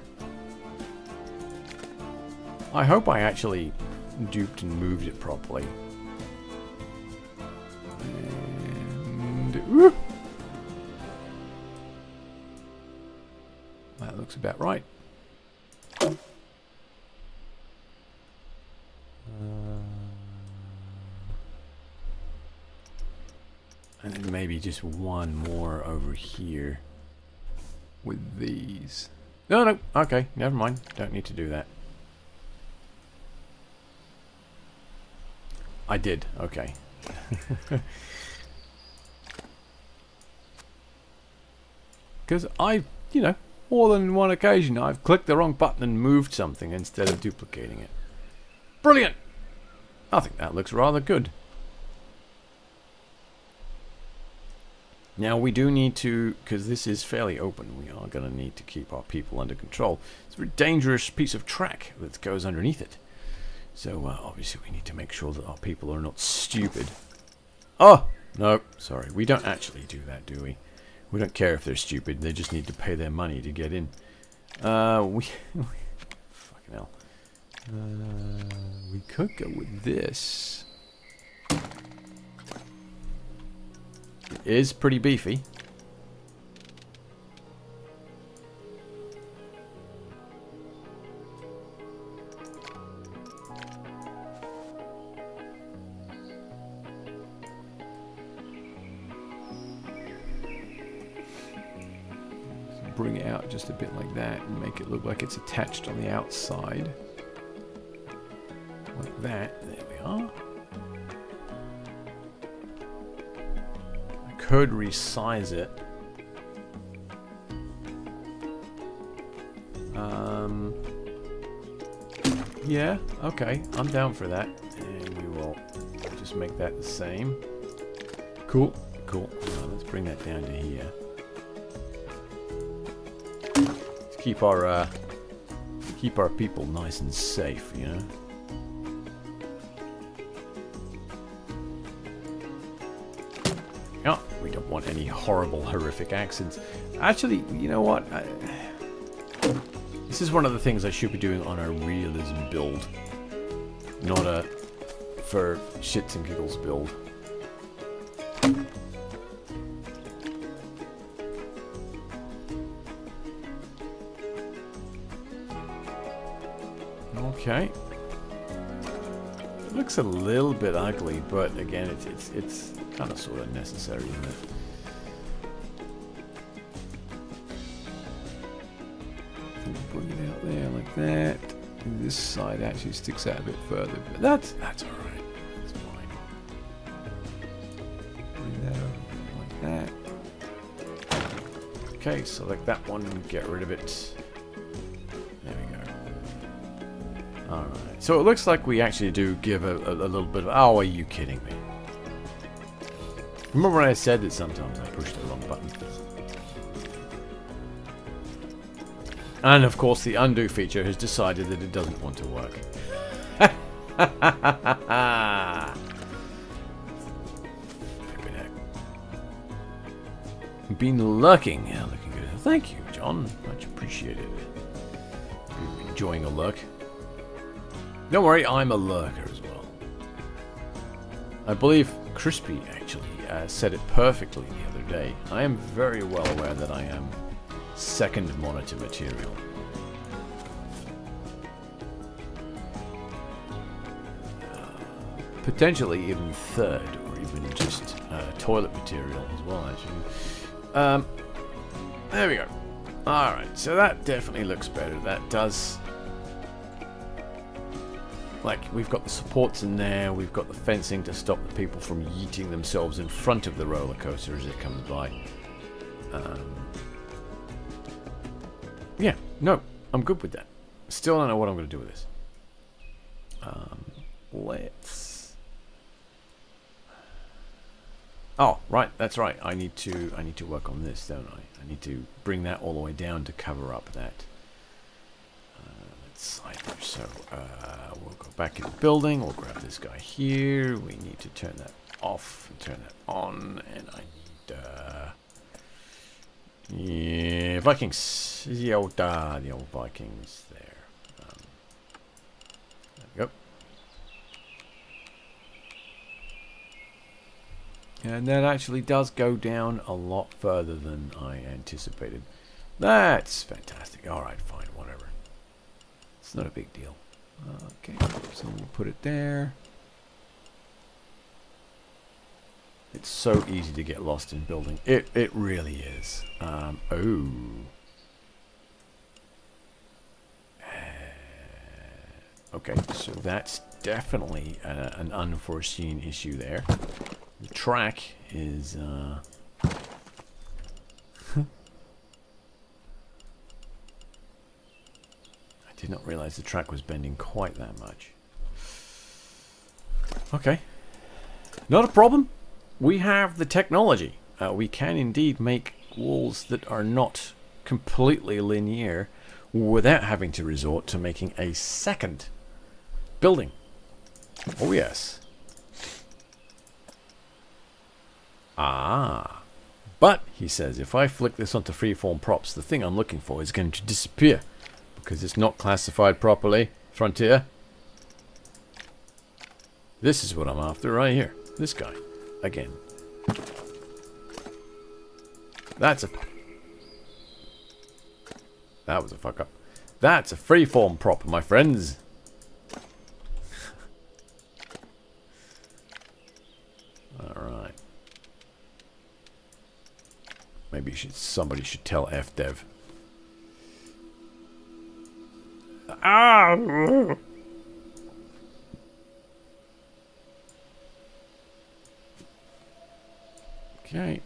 S1: I hope I actually duped and moved it properly. And that looks about right. And then maybe just one more over here with these. No, okay, never mind. Don't need to do that. I did, okay. Because I've, more than one occasion, I've clicked the wrong button and moved something instead of duplicating it. Brilliant! I think that looks rather good. Now we do need to, because this is fairly open, we are going to need to keep our people under control. It's a very dangerous piece of track that goes underneath it. So obviously we need to make sure that our people are not stupid. Oh! No, sorry. We don't actually do that, do we? We don't care if they're stupid. They just need to pay their money to get in. Fucking hell. We could go with this. It is pretty beefy. Bring it out just a bit like that and make it look like it's attached on the outside. Like that. There we are. I could resize it. Yeah, okay. I'm down for that. And we will just make that the same. Cool, cool. Let's bring that down to here. Keep our people nice and safe, you know. Yeah, we don't want any horrible, horrific accents. Actually, you know what? This is one of the things I should be doing on a realism build, not a for shits and giggles build. Okay. It looks a little bit ugly, but again, it's kind of sort of necessary, isn't it? Bring it out there like that. And this side actually sticks out a bit further, but that's all right. That's fine. Bring that over like that. Okay, select that one. Get rid of it. There we go. All right. So it looks like we actually do give a little bit of. Oh, are you kidding me? Remember when I said that sometimes I push the wrong button? And of course the undo feature has decided that it doesn't want to work. Been lurking. Yeah, looking good. Thank you, John. Much appreciated. Enjoying a lurk. Don't worry, I'm a lurker as well. I believe Crispy actually said it perfectly the other day. I am very well aware that I am second monitor material. Potentially even third, or even just toilet material as well, actually. There we go. Alright, so that definitely looks better. That does. Like, we've got the supports in there, we've got the fencing to stop the people from yeeting themselves in front of the roller coaster as it comes by. Yeah, no, I'm good with that. Still don't know what I'm going to do with this. Oh, right, that's right. I need to work on this, don't I? I need to bring that all the way down to cover up that side there. So we'll go back in the building. We'll grab this guy here. We need to turn that off and turn that on. And I need yeah, Vikings. The old Vikings there. There we go. And that actually does go down a lot further than I anticipated. That's fantastic. Alright, fine, whatever. It's not a big deal. Okay, so we'll put it there. It's so easy to get lost in building. It really is. Okay, so that's definitely an unforeseen issue there. The track is I did not realize the track was bending quite that much. Okay. Not a problem. We have the technology. We can indeed make walls that are not completely linear without having to resort to making a second building. Oh yes. Ah. But, he says, if I flick this onto freeform props, the thing I'm looking for is going to disappear. Because it's not classified properly. Frontier. This is what I'm after right here. This guy. Again. That was a fuck up. That's a freeform prop, my friends. Alright. Maybe somebody should tell FDev. Ah! Okay.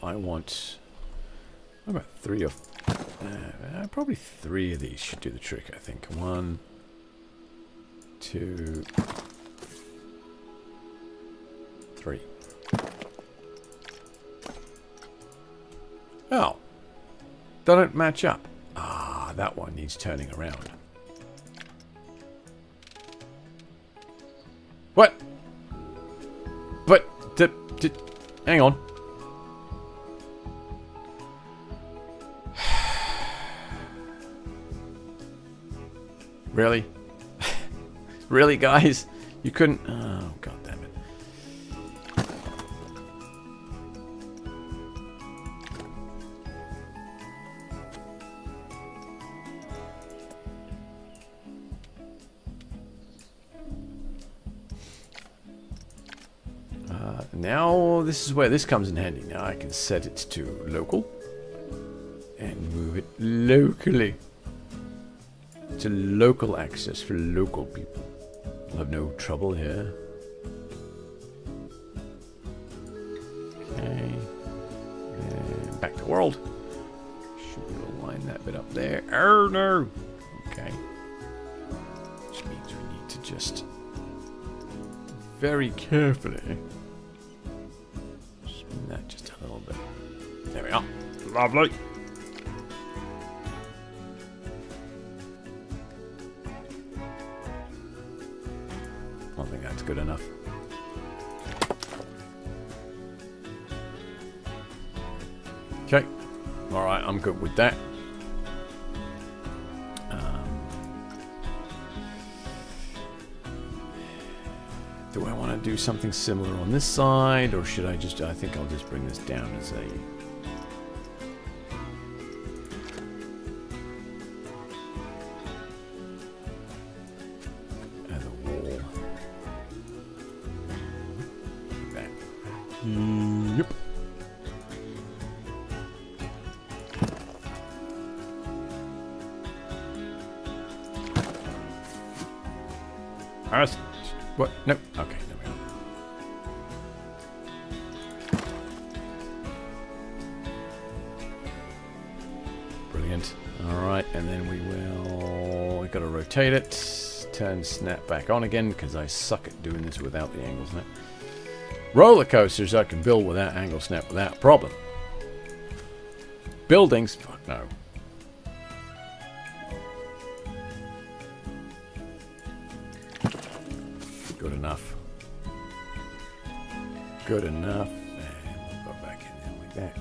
S1: I want about probably three of these should do the trick, I think. 1, 2, 3. Oh. They don't match up. Ah, that one needs turning around. What? But, hang on. Really? Really, guys? You couldn't... Oh, god damn it. Now, this is where this comes in handy. Now I can set it to local. And move it locally. To local access for local people. I'll have no trouble here. Okay. And back to world. Should we align that bit up there? Oh no! Okay. Which means we need to just very carefully spin that just a little bit. There we are. Lovely. I think that's good enough. Okay. Alright, I'm good with that. Do I want to do something similar on this side, or should I just... I think I'll just bring this down as a... Yep. What? No. Okay, there we Alright, and then we've got to rotate it. Turn snap back on again, because I suck at doing this without the angle snap. Roller coasters I can build without angle snap without problem. Buildings, fuck no. Good enough. Good enough. And we'll go back in there like that.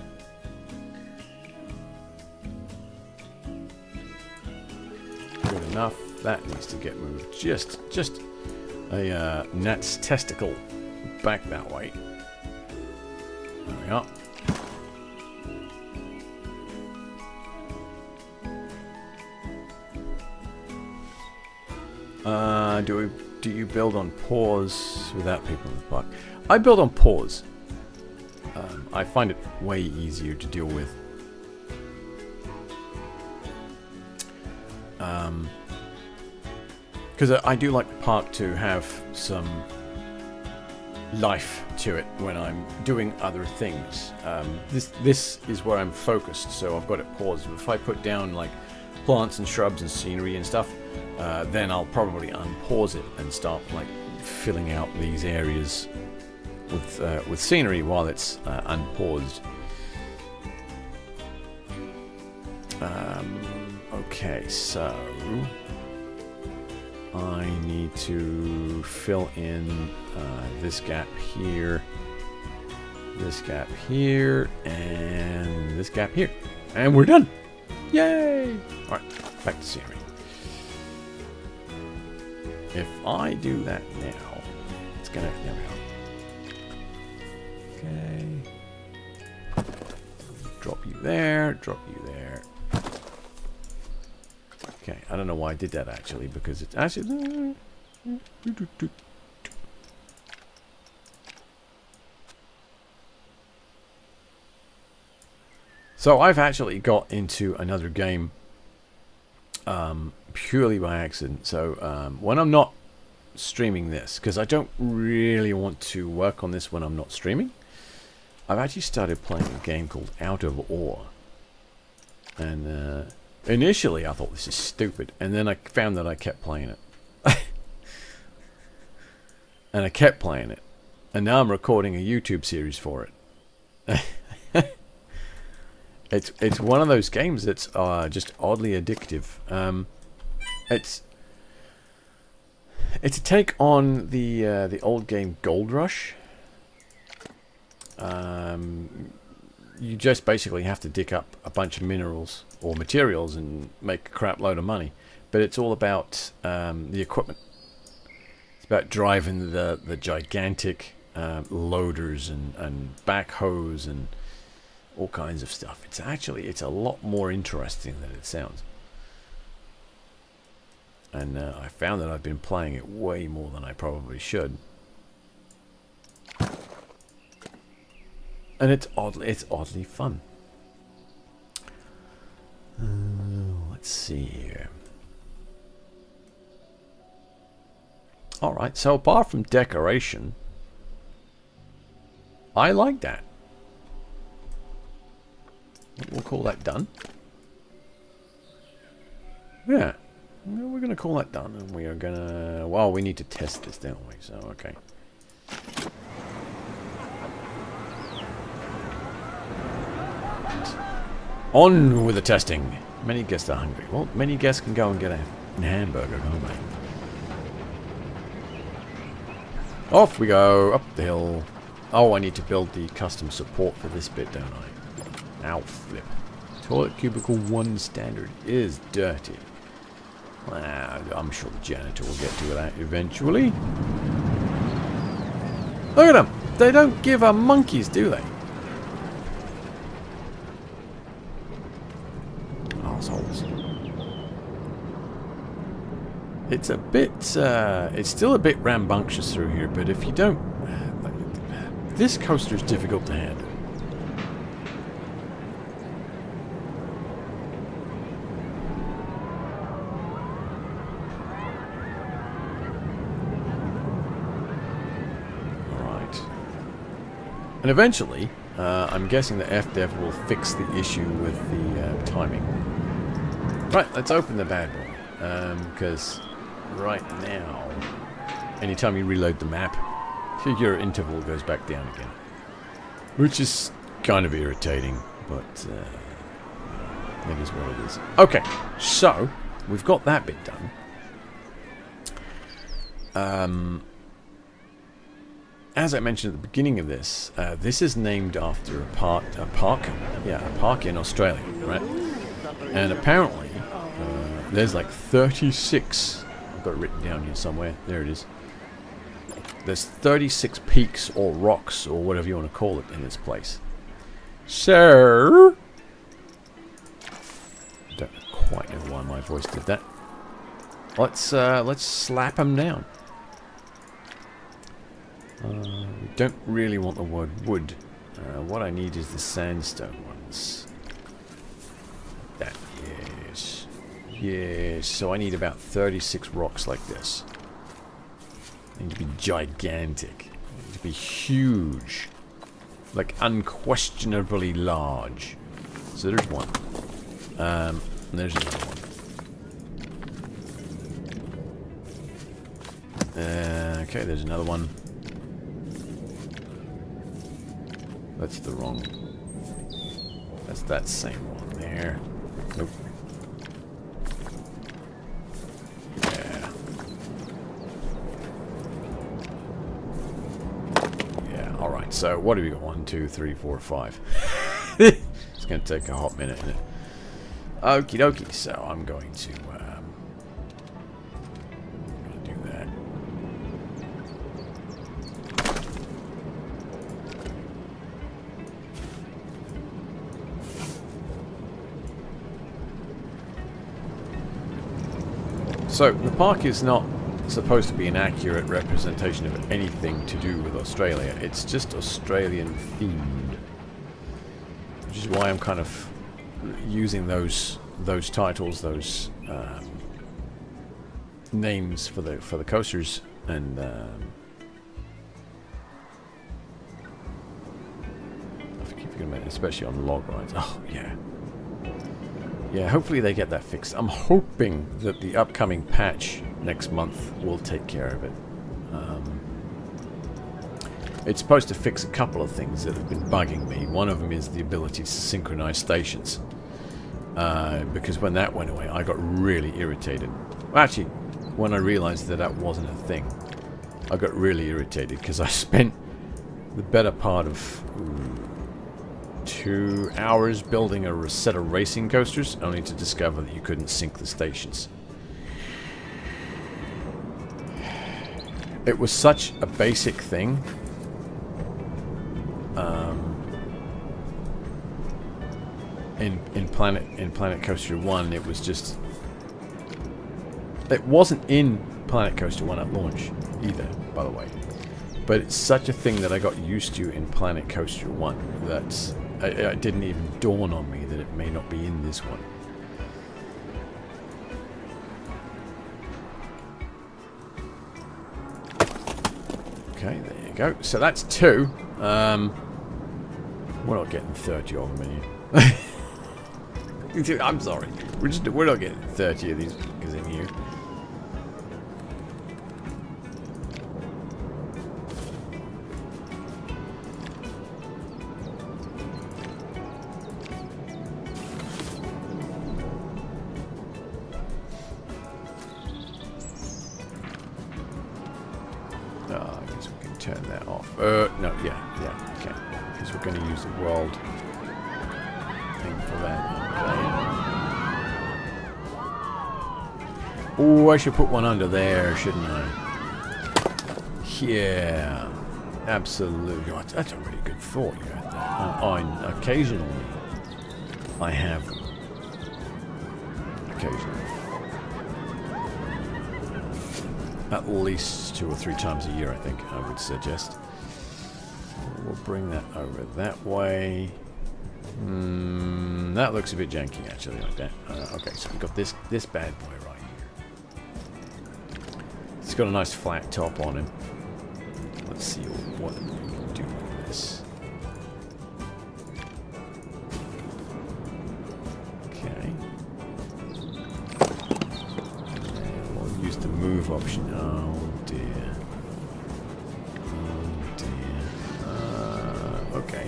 S1: Good enough. That needs to get moved. Just a gnat's testicle back that way. There we are. Do you build on pause without people in the park? I build on pause. I find it way easier to deal with. Because I do like the park to have some life to it when I'm doing other things. This is where I'm focused, so I've got it paused. If I put down like plants and shrubs and scenery and stuff, then I'll probably unpause it and start like filling out these areas with scenery while it's unpaused. Okay, so I need to fill in this gap here, and this gap here, and we're done. Yay! All right, back to scenery. If I do that now, it's gonna. There we go. Okay. Drop you there. Drop you there. Okay, I don't know why I did that actually, because it's actually. So I've actually got into another game purely by accident. So when I'm not streaming this, because I don't really want to work on this when I'm not streaming, I've actually started playing a game called Out of Awe. And initially I thought this is stupid, and then I found that I kept playing it. And I kept playing it. And now I'm recording a YouTube series for it. It's one of those games that's just oddly addictive. It's a take on the old game Gold Rush. You just basically have to dig up a bunch of minerals or materials and make a crap load of money. But it's all about the equipment. It's about driving the gigantic loaders and backhoes and all kinds of stuff. It's a lot more interesting than it sounds. And I found that I've been playing it way more than I probably should. And it's oddly fun. Let's see here. Alright, so apart from decoration, I like that. We'll call that done. Yeah. We're going to call that done. And we are going to... Well, we need to test this, don't we? So, okay. On with the testing. Many guests are hungry. Well, many guests can go and get a hamburger, can't they? Off we go. Up the hill. Oh, I need to build the custom support for this bit, don't I? Ow, flip. Toilet cubicle 1 standard is dirty. I'm sure the janitor will get to that eventually. Look at them. They don't give a monkeys, do they? Assholes. It's a bit, it's still a bit rambunctious through here, but if you don't... This coaster's difficult to handle. And eventually, I'm guessing that FDev will fix the issue with the timing. Right, let's open the bad boy. Because right now, anytime you reload the map, your interval goes back down again. Which is kind of irritating, but it is what it is. Okay, so we've got that bit done. As I mentioned at the beginning of this, this is named after a park in Australia, right? And apparently, there's like 36. I've got it written down here somewhere. There it is. There's 36 peaks or rocks or whatever you want to call it in this place. So, don't quite know why my voice did that. Let's slap them down. We don't really want the word wood. What I need is the sandstone ones. That, yes. Yes, so I need about 36 rocks like this. They need to be gigantic. They need to be huge. Like unquestionably large. So there's one. And there's another one. Okay, there's another one. That's the wrong. That's that same one there. Nope. Yeah. Yeah, alright, so what have we got? 1, 2, 3, 4, 5. It's going to take a hot minute, isn't it? Okie dokie, so I'm going to do that. So, the park is not supposed to be an accurate representation of anything to do with Australia. It's just Australian themed. Which is why I'm kind of using those titles, those names for the coasters, and I keep forgetting about it, especially on log rides. Oh yeah. Yeah, hopefully they get that fixed. I'm hoping that the upcoming patch next month will take care of it. It's supposed to fix a couple of things that have been bugging me. One of them is the ability to synchronize stations. Because when that went away, I got really irritated. Well, actually, when I realized that that wasn't a thing, I got really irritated because I spent the better part of 2 hours building a set of racing coasters, only to discover that you couldn't sync the stations. It was such a basic thing. In Planet Coaster 1, it was just... It wasn't in Planet Coaster 1 at launch either, by the way. But it's such a thing that I got used to in Planet Coaster 1 that it didn't even dawn on me that it may not be in this one. Okay, there you go. So that's 2. We're not getting 30 of them in here. I'm sorry. We're not getting 30 of these because in here. I guess we can turn that off. No, yeah, okay. Because we're going to use the world thing for that. Okay. Oh, I should put one under there, shouldn't I? Yeah, absolutely. Oh, that's a really good thought you had there. Occasionally, I have them. Occasionally. At least 2 or 3 times a year, I think, I would suggest. We'll bring that over that way. That looks a bit janky, actually, like that. Okay, so we've got this bad boy right here. It's got a nice flat top on him. Let's see what we can do with this. Okay. option. Oh dear. Oh dear. Okay.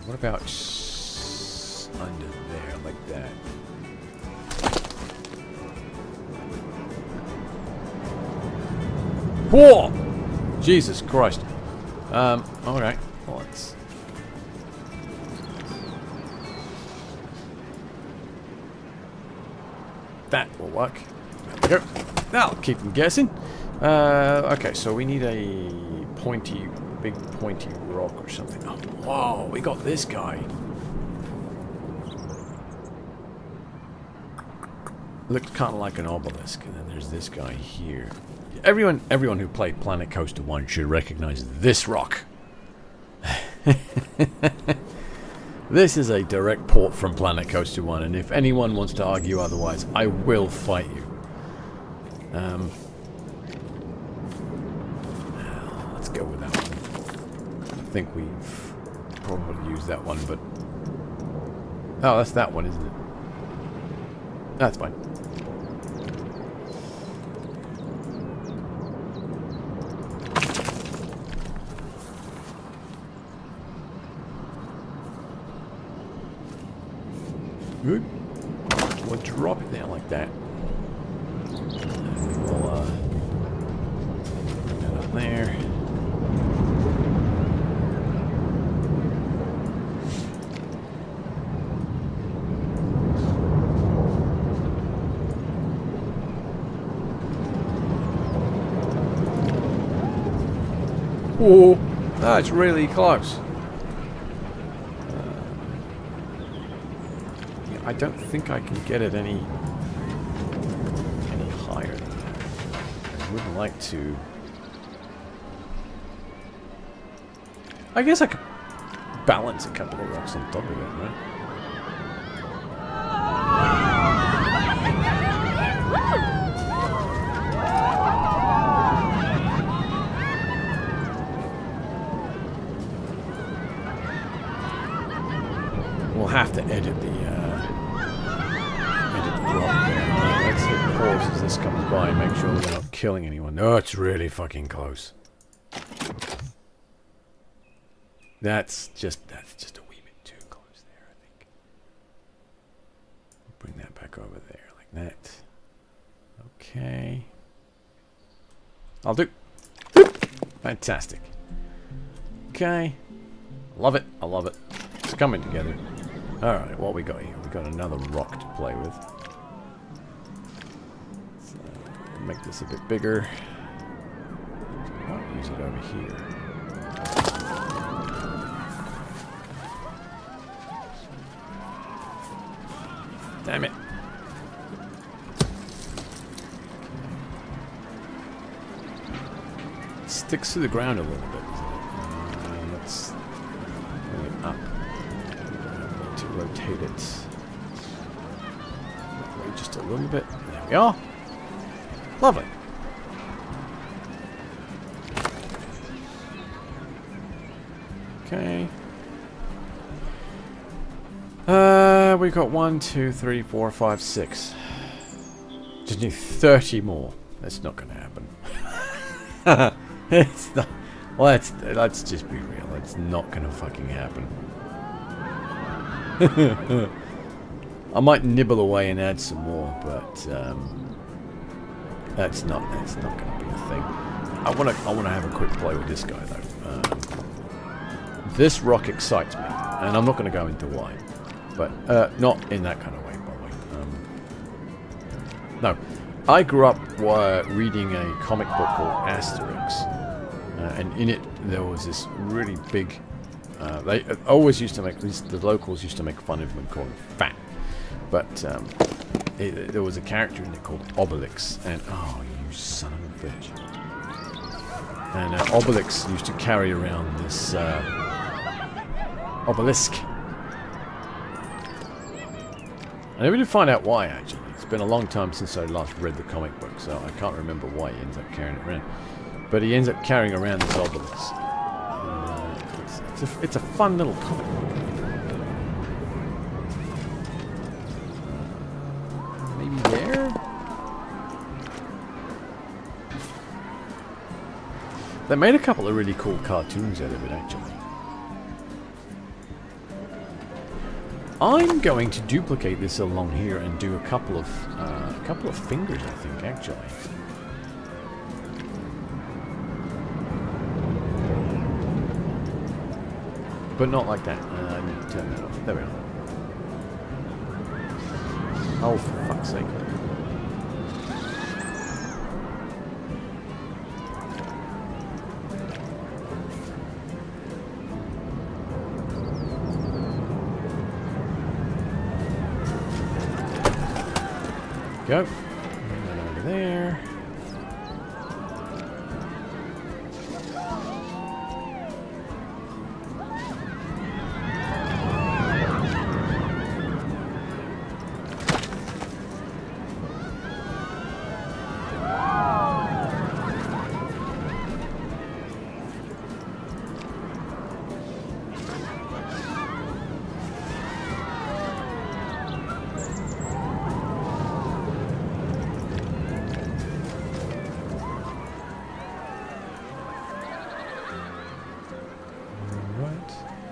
S1: What about under there, like that? Whoa! Jesus Christ. Alright. Well, let's... That will work. There we go. That'll keep them guessing. Okay, so we need a pointy, big pointy rock or something. Oh, whoa, we got this guy. Looks kind of like an obelisk, and then there's this guy here. Everyone who played Planet Coaster 1 should recognize this rock. This is a direct port from Planet Coaster 1, and if anyone wants to argue otherwise, I will fight you. Let's go with that one. I think we've probably used that one, but... Oh, that's that one, isn't it? That's fine. Good. We'll drop it down like that. And we'll put that up there. Whoa, that's really close. I don't think I can get it any higher than that. I would like to. I guess I could balance a couple of rocks on top of it, right? We'll have to edit the rock there. Let's hit pause as this comes by and make sure we're not killing anyone. Oh, it's really fucking close. That's just a wee bit too close there, I think. Bring that back over there like that. Okay. I'll do. Fantastic. Okay. Love it. I love it. It's coming together. Alright, what we got here? We got another rock to play with. So, make this a bit bigger. I'll use it over here. Damn it. It sticks to the ground a little bit. Let's bring it up. To rotate it that way just a little bit. There we are. Lovely. Okay. We've got 1, 2, 3, 4, 5, 6. Just need 30 more. That's not going to happen. It's not. Well, let's just be real. It's not going to fucking happen. I might nibble away and add some more, but that's not going to be a thing. I want to have a quick play with this guy though. This rock excites me, and I'm not going to go into why, but not in that kind of way, by the way. No, I grew up reading a comic book called Asterix, and in it there was this really big. They always used to make, at least the locals used to make fun of him and call him fat. But there was a character in it called Obelix, and oh, you son of a bitch! And Obelix used to carry around this obelisk. I never did find out why. Actually, it's been a long time since I last read the comic book, so I can't remember why he ends up carrying it around. But he ends up carrying around this obelisk. It's a fun little comic book. They made a couple of really cool cartoons out of it, actually. I'm going to duplicate this along here and do a couple of fingers, I think, actually. But not like that. I need to turn that off. There we are. Oh, for fuck's sake. Go. Bring that over there.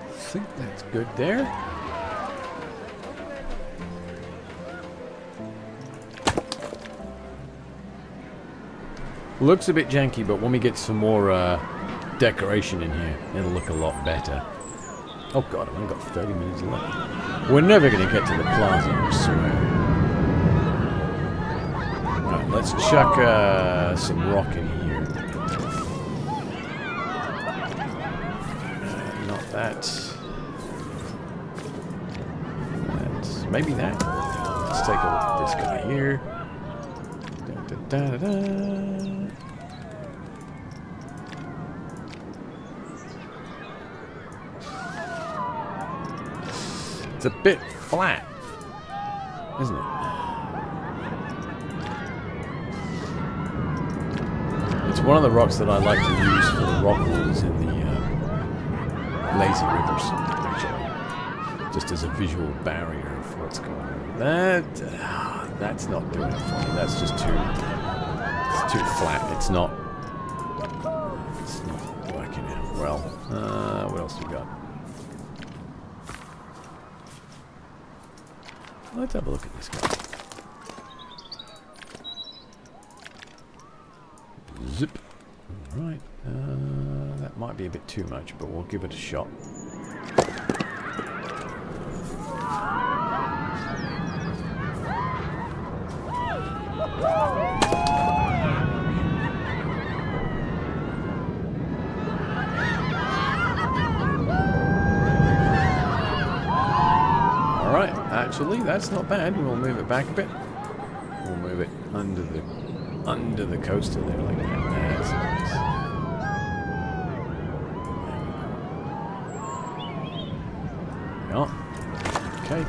S1: I think that's good there. Looks a bit janky, but when we get some more decoration in here, it'll look a lot better. Oh god, I've only got 30 minutes left. We're never going to get to the plaza, I swear. Right, let's chuck some rock in here. Not that. Maybe that. Let's take a look at this guy here. Da, da, da, da. It's a bit flat, isn't it? It's one of the rocks that I like to use for the rock walls in the lazy rivers, actually. Just as a visual barrier of what's going on. That's not doing it for me. That's just too flat. It's not working out well. What else we got? Let's have a look at this guy. Zip. Alright. That might be a bit too much, but we'll give it a shot. Alright, actually, that's not bad. We'll move it back a bit. We'll move it under the coaster there like that. That's nice. There we go. Okay,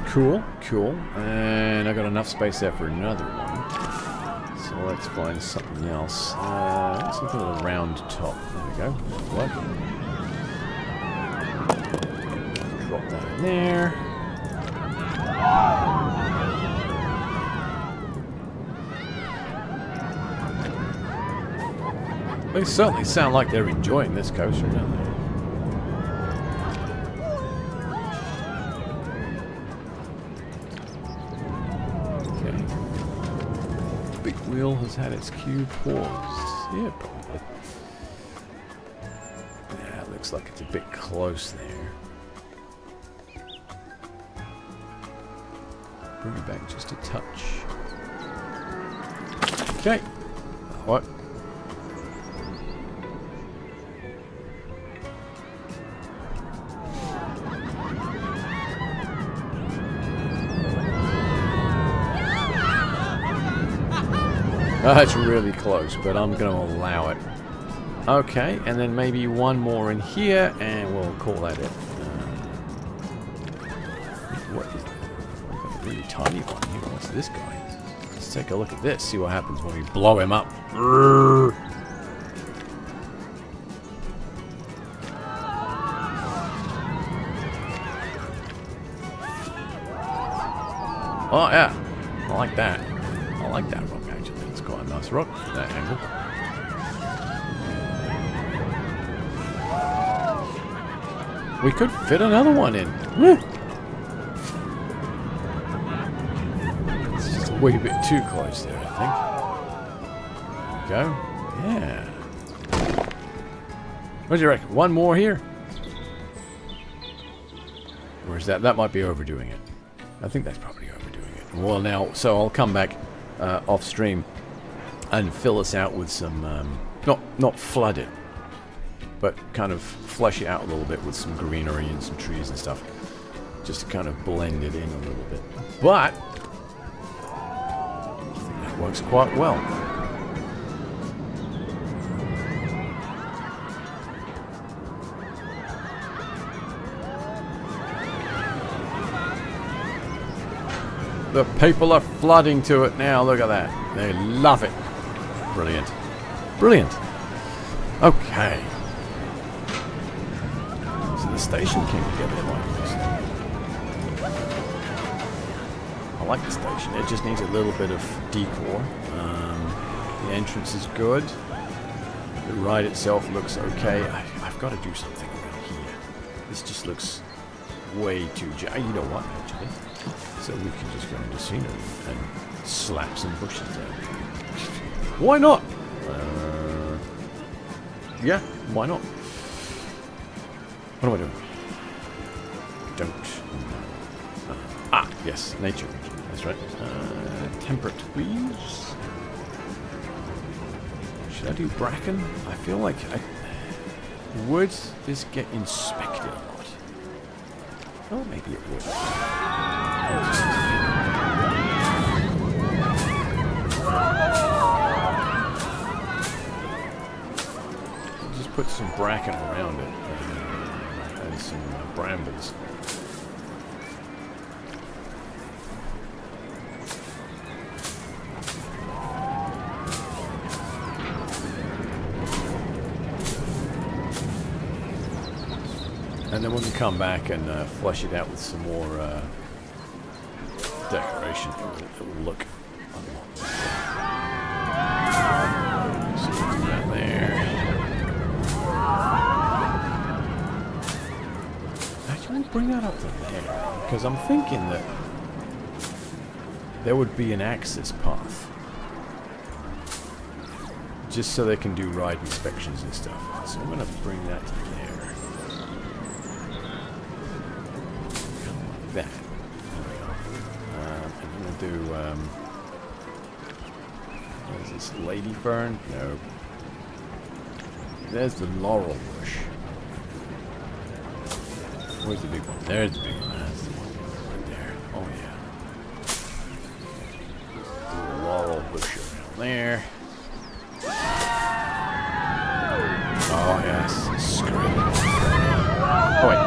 S1: cool. And I got enough space there for another one. So let's find something else. Something with a round top. There we go. What? Drop that in there. They certainly sound like they're enjoying this coaster, don't they? Okay. Big wheel has had its cue paused. Yeah, probably. Yeah, it looks like it's a bit close there. Bring it back just a touch. Okay. What? That's really close, but I'm going to allow it. Okay, and then maybe one more in here, and we'll call that it. What is that? A really tiny one here. What's this guy? Let's take a look at this, see what happens when we blow him up. Oh, yeah. I like that. I like that rock, actually. It's quite a nice rock from that angle. We could fit another one in. Woo. It's just a wee bit too close there, I think. There we go. Yeah. What do you reckon? One more here? Or is that might be overdoing it. I think that's probably overdoing it. Well, now, so I'll come back off stream and fill this out with some, not flood it, but kind of flesh it out a little bit with some greenery and some trees and stuff. Just to kind of blend it in a little bit. But I think that works quite well. The people are flooding to it now. Look at that. They love it. Brilliant. Brilliant. Okay. So the station came together like this. I like the station. It just needs a little bit of decor. The entrance is good. The ride itself looks okay. I've got to do something around here. This just looks way too... You know what, actually? So we can just go into scenery and slap some bushes down. Why not? Yeah, why not? What am I doing? Don't. Yes, nature. That's right. Temperate leaves. Should I do bracken? I feel like would this get inspected a lot? Oh, maybe it would. Just put some bracken around it and some brambles. And then when we come back and flesh it out with some more decoration, it will look a lot better. So we'll do that there. Actually, we'll bring that up to there. Because I'm thinking that there would be an access path. Just so they can do ride inspections and stuff. So I'm going to bring that to there. That. There we go. And I'm going to do, what is this, lady fern? No. There's the laurel bush. Where's the big one? There's the big one. That's the one right there. Oh, yeah. The laurel bush around there. Oh, yes. Scream. Oh, wait.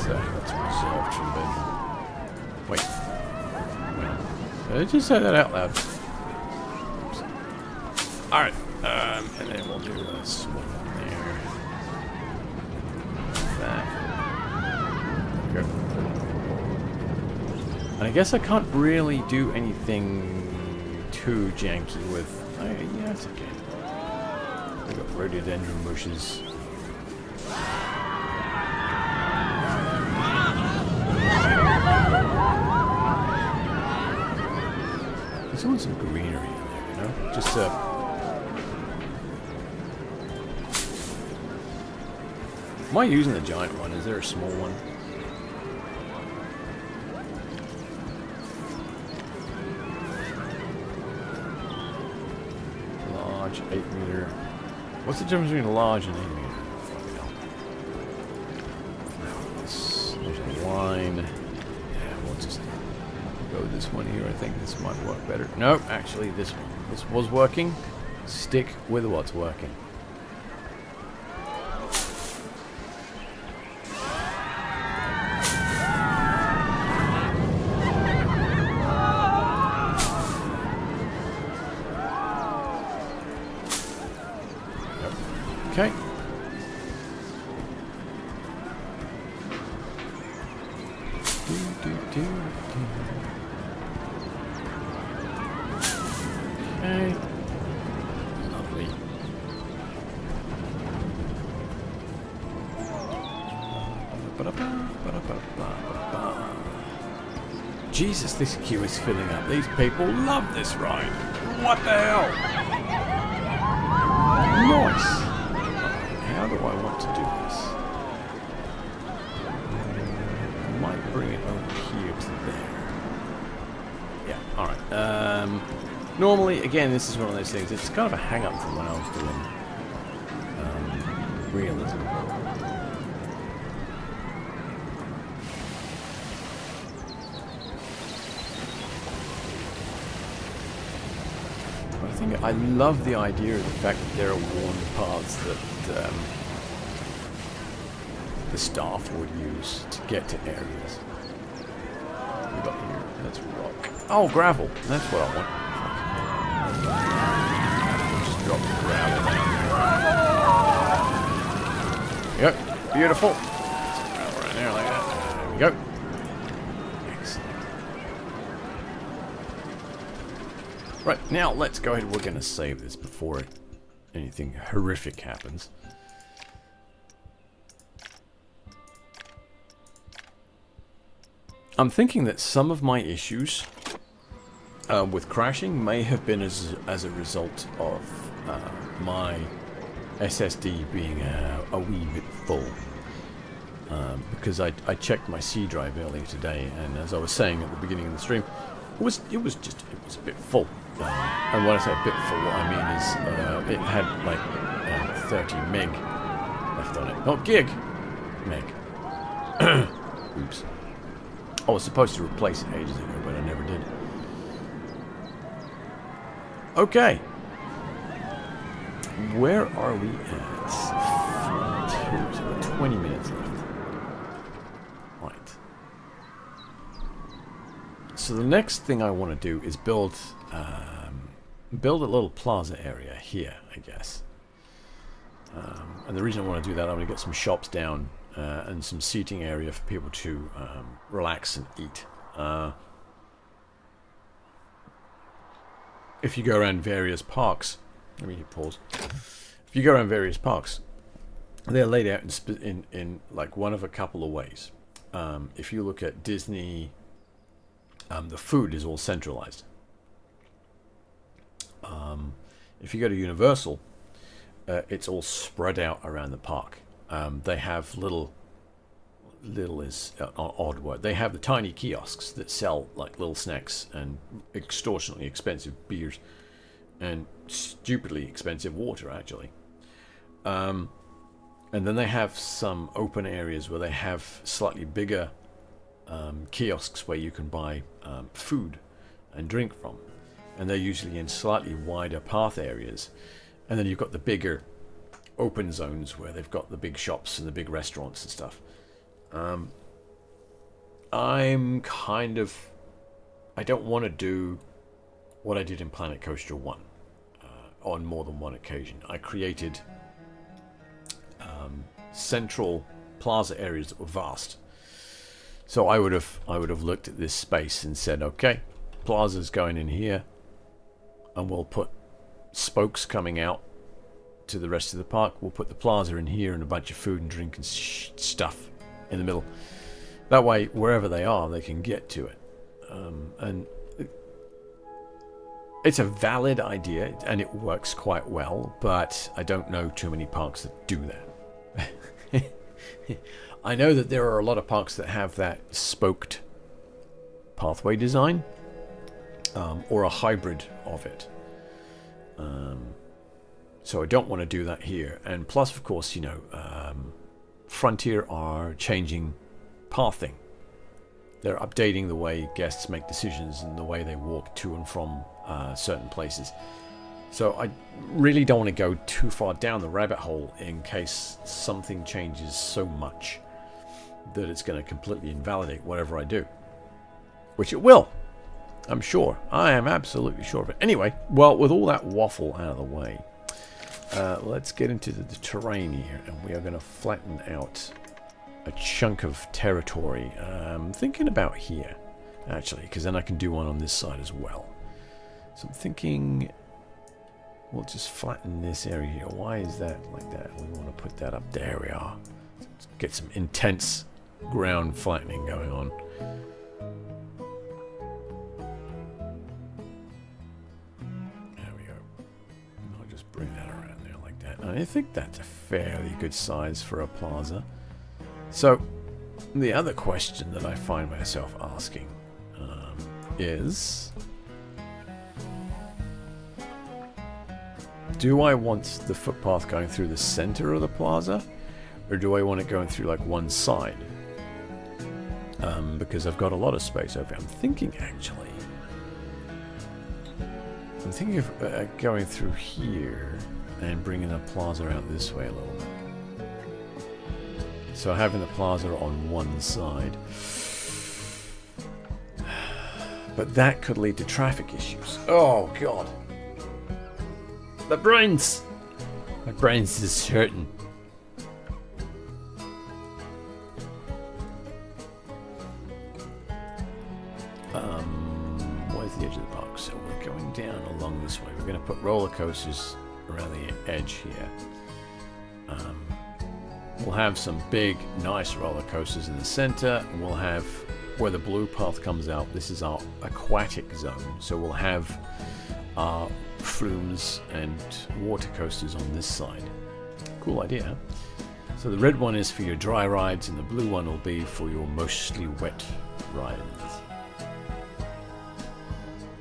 S1: Sorry. That's resolved from the bedroom. Wait. Did I just say that out loud? Oops. Alright. And then we'll do a swim there. That. There we go. And I guess I can't really do anything too janky with... yeah, it's okay. We've got rhododendron bushes. I just want some greenery in there, you know? Just am I using the giant one? Is there a small one? Large, 8 meter. What's the difference between a large and 8 meter? There's a line. Yeah, we'll just go with this one here. I think this might work better. No, actually this one. This was working. Stick with what's working. Okay. Okay. Lovely. Jesus, this queue is filling up. These people love this ride. What the hell? Nice. How do I want to do this? I might bring it over here to there. Yeah, alright. Normally, again, this is one of those things. It's kind of a hang-up from when I was doing realism. I love the idea of the fact that there are worn paths that the staff would use to get to areas. What we got here? That's rock. Oh, gravel. That's what I want. Just drop the gravel down. There you go. Beautiful. Some gravel right there like that. There we go. Right, now let's go ahead. We're going to save this before anything horrific happens. I'm thinking that some of my issues with crashing may have been as a result of my SSD being a wee bit full. Because I checked my C drive earlier today, and as I was saying at the beginning of the stream, it was a bit full. And when I say a bit full, what I mean is it had like 30 meg left on it. Not gig, meg. Oops. I was supposed to replace it ages ago, but I never did. Okay. Where are we at? 42, so we're 20 minutes left. Right. So the next thing I want to do is build a little plaza area here, I guess. And the reason I want to do that, I want to get some shops down and some seating area for people to relax and eat. If you go around various parks, let me pause. If you go around various parks, they're laid out in like one of a couple of ways. If you look at Disney, the food is all centralized. If you go to Universal, it's all spread out around the park. They have little is an odd word. They have the tiny kiosks that sell like little snacks and extortionately expensive beers and stupidly expensive water, actually. And then they have some open areas where they have slightly bigger kiosks where you can buy food and drink from. And they're usually in slightly wider path areas. And then you've got the bigger open zones where they've got the big shops and the big restaurants and stuff. I'm kind of... I don't want to do what I did in Planet Coaster 1 on more than one occasion. I created central plaza areas that were vast. So I would have looked at this space and said, okay, plaza's going in here, and we'll put spokes coming out to the rest of the park. We'll put the plaza in here and a bunch of food and drink and stuff in the middle. That way, wherever they are, they can get to it. And it's a valid idea, and it works quite well, but I don't know too many parks that do that. I know that there are a lot of parks that have that spoked pathway design, or a hybrid of it. So I don't want to do that here. And plus, of course, you know, Frontier are changing pathing. They're updating the way guests make decisions and the way they walk to and from certain places. So I really don't want to go too far down the rabbit hole in case something changes so much that it's going to completely invalidate whatever I do. Which it will. I'm sure. I am absolutely sure of it. Anyway, well, with all that waffle out of the way, let's get into the terrain here, and we are going to flatten out a chunk of territory. I'm thinking about here, actually, because then I can do one on this side as well. So I'm thinking we'll just flatten this area here. Why is that like that? We want to put that up. There we are. Let's get some intense ground flattening going on. bring that around there like that. And I think that's a fairly good size for a plaza. So, the other question that I find myself asking is... do I want the footpath going through the center of the plaza? Or do I want it going through like one side? Because I've got a lot of space over here. I'm thinking of going through here and bringing the plaza out this way a little bit. So having the plaza on one side. But that could lead to traffic issues. Oh, God. My brains is hurting. Where's the edge of the park? So we're going down along this way. We're going to put roller coasters around the edge here. We'll have some big, nice roller coasters in the center. And we'll have where the blue path comes out. This is our aquatic zone. So we'll have our flumes and water coasters on this side. Cool idea, huh? So the red one is for your dry rides, and the blue one will be for your mostly wet rides.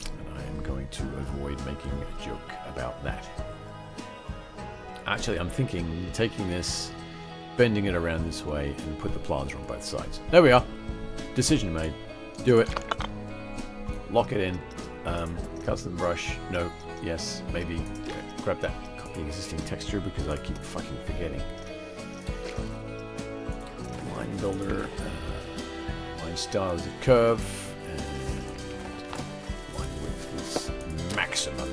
S1: And I am going to avoid making a joke about that. Actually, I'm thinking taking this, bending it around this way, and put the plaza on both sides. There we are. Decision made. Do it. Lock it in. Custom brush. No. Yes. Maybe grab that copy existing texture because I keep fucking forgetting. Line builder. Line style is a curve. And line width is maximum.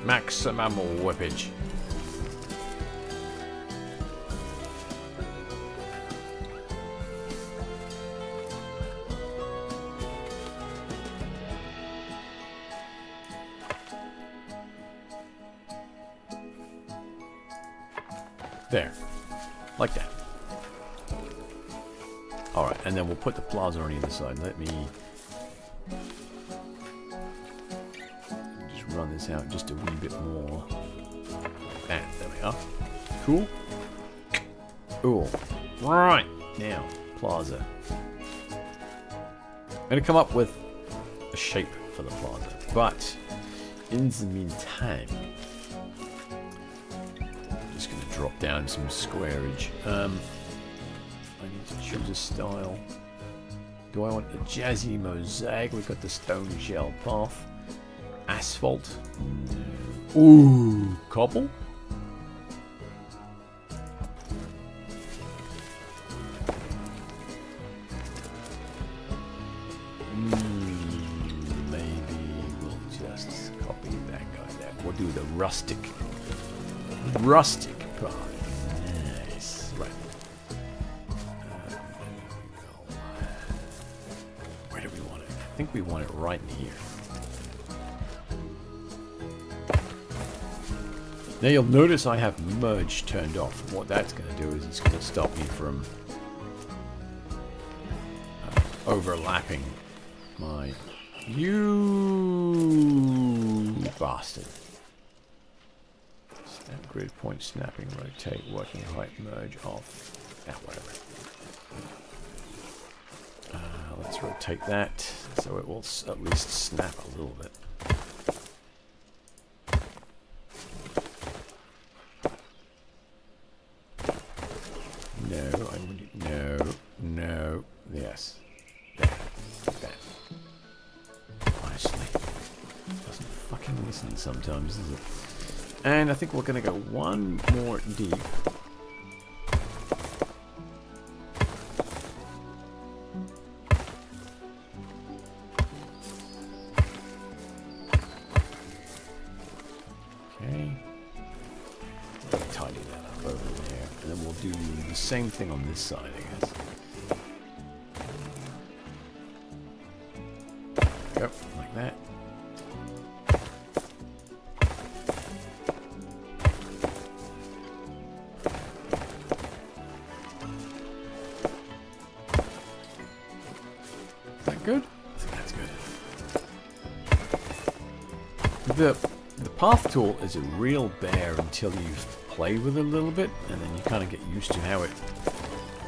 S1: Maximum whippage. There. Like that. Alright, and then we'll put the plaza on either side. Let me just run this out just a wee bit more. Like that. There we are. Cool. Cool. Right. Now, plaza. I'm going to come up with a shape for the plaza. But, in the meantime... drop down some squareage. I need to choose a style. Do I want a jazzy mosaic? We've got the stone shell path. Asphalt. No. Ooh, cobble? Maybe we'll just copy that guy there. We'll do the rustic. Rustic. Nice. Right. Where do we want it? I think we want it right in here. Now you'll notice I have merge turned off. What that's going to do is it's going to stop me from overlapping my... You bastard. Grid point, snapping, rotate, working height, merge, off. Yeah, whatever. Let's rotate that so it will at least snap a little bit. No, no, yes. There, that. Honestly, doesn't fucking listen sometimes, does it? And I think we're going to go one more deep. Okay. Tidy that up over there. And then we'll do the same thing on this side, I guess. Yep, like that. Good? I think that's good. The path tool is a real bear until you've played with it a little bit, and then you kind of get used to how it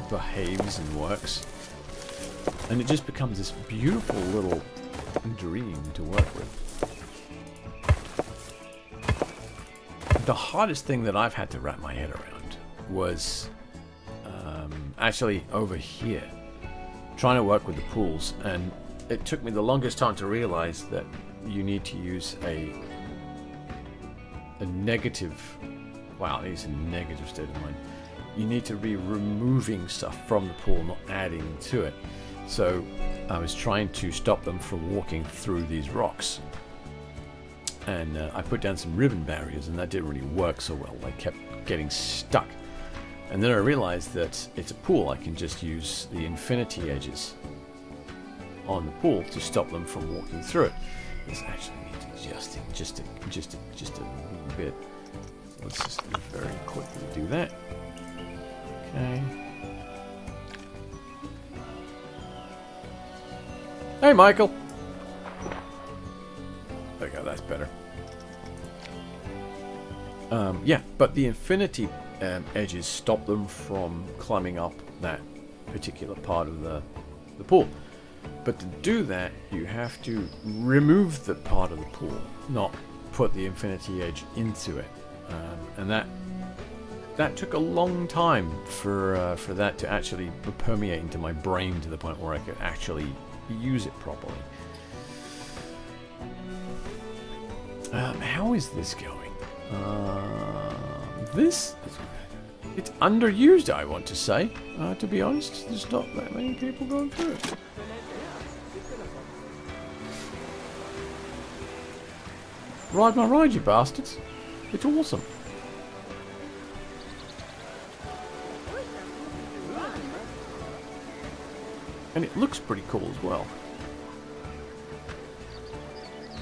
S1: behaves and works. And it just becomes this beautiful little dream to work with. The hardest thing that I've had to wrap my head around was actually over here, trying to work with the pools, and it took me the longest time to realize that you need to use a negative, wow, it's a negative state of mind. You need to be removing stuff from the pool, not adding to it. So I was trying to stop them from walking through these rocks. And I put down some ribbon barriers, and that didn't really work so well. They kept getting stuck. And then I realized that it's a pool. I can just use the infinity edges on the pool to stop them from walking through it. This actually needs adjusting just a little bit. Let's just very quickly do that. Okay. Hey, Michael. There we go, that's better. Yeah, but the infinity edges stop them from climbing up that particular part of the pool. But to do that, you have to remove the part of the pool, not put the infinity edge into it. And that took a long time for that to actually permeate into my brain to the point where I could actually use it properly. How is this going? It's underused, I want to say. To be honest, there's not that many people going through it. Ride my ride, you bastards. It's awesome. And it looks pretty cool as well.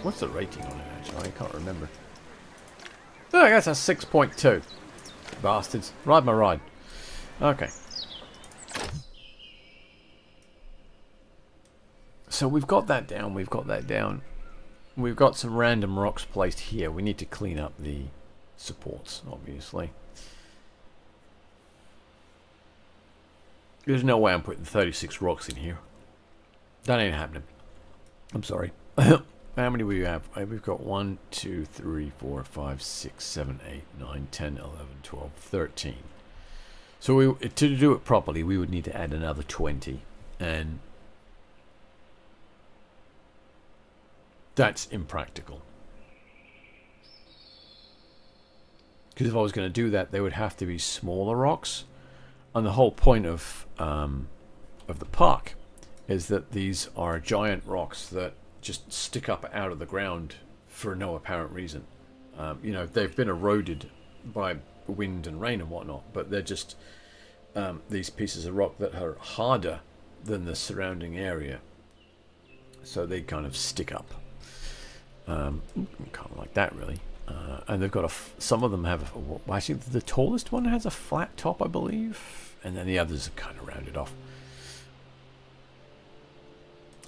S1: What's the rating on it, actually? I can't remember. Oh, I guess that's 6.2. Bastards. Ride my ride. Okay. So we've got that down. We've got that down. We've got some random rocks placed here. We need to clean up the supports, obviously. There's no way I'm putting 36 rocks in here. That ain't happening. I'm sorry. How many do we have? We've got 1, 2, 3, 4, 5, 6, 7, 8, 9, 10, 11, 12, 13. So to do it properly, we would need to add another 20. And that's impractical. Because if I was going to do that, they would have to be smaller rocks. And the whole point of the park is that these are giant rocks that just stick up out of the ground for no apparent reason. You know, they've been eroded by wind and rain and whatnot, but they're just these pieces of rock that are harder than the surrounding area. So they kind of stick up. Kind of like that, really. And they've got some of them have, well, actually the tallest one has a flat top, I believe, and then the others are kind of rounded off.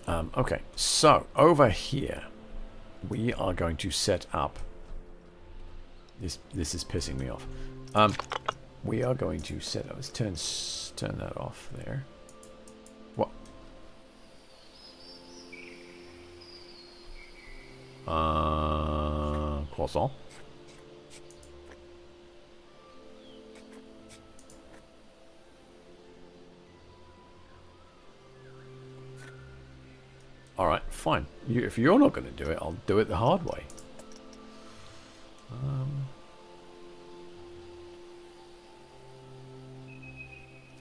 S1: Okay, so over here we are going to set up this is pissing me off. We are going to set up, let's turn that off there. What? Croissant. Alright, fine. If you're not going to do it, I'll do it the hard way.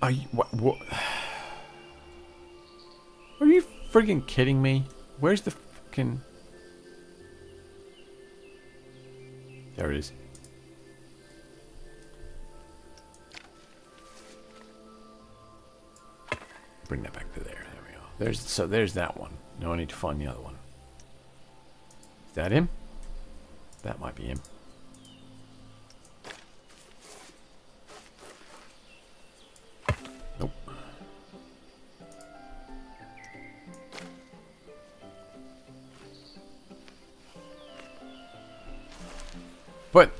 S1: Are you... What? Are you friggin' kidding me? Where's the fucking... There it is. Bring that back to there. There we go. There's that one. Now I need to find the other one. Is that him? That might be him. Nope. But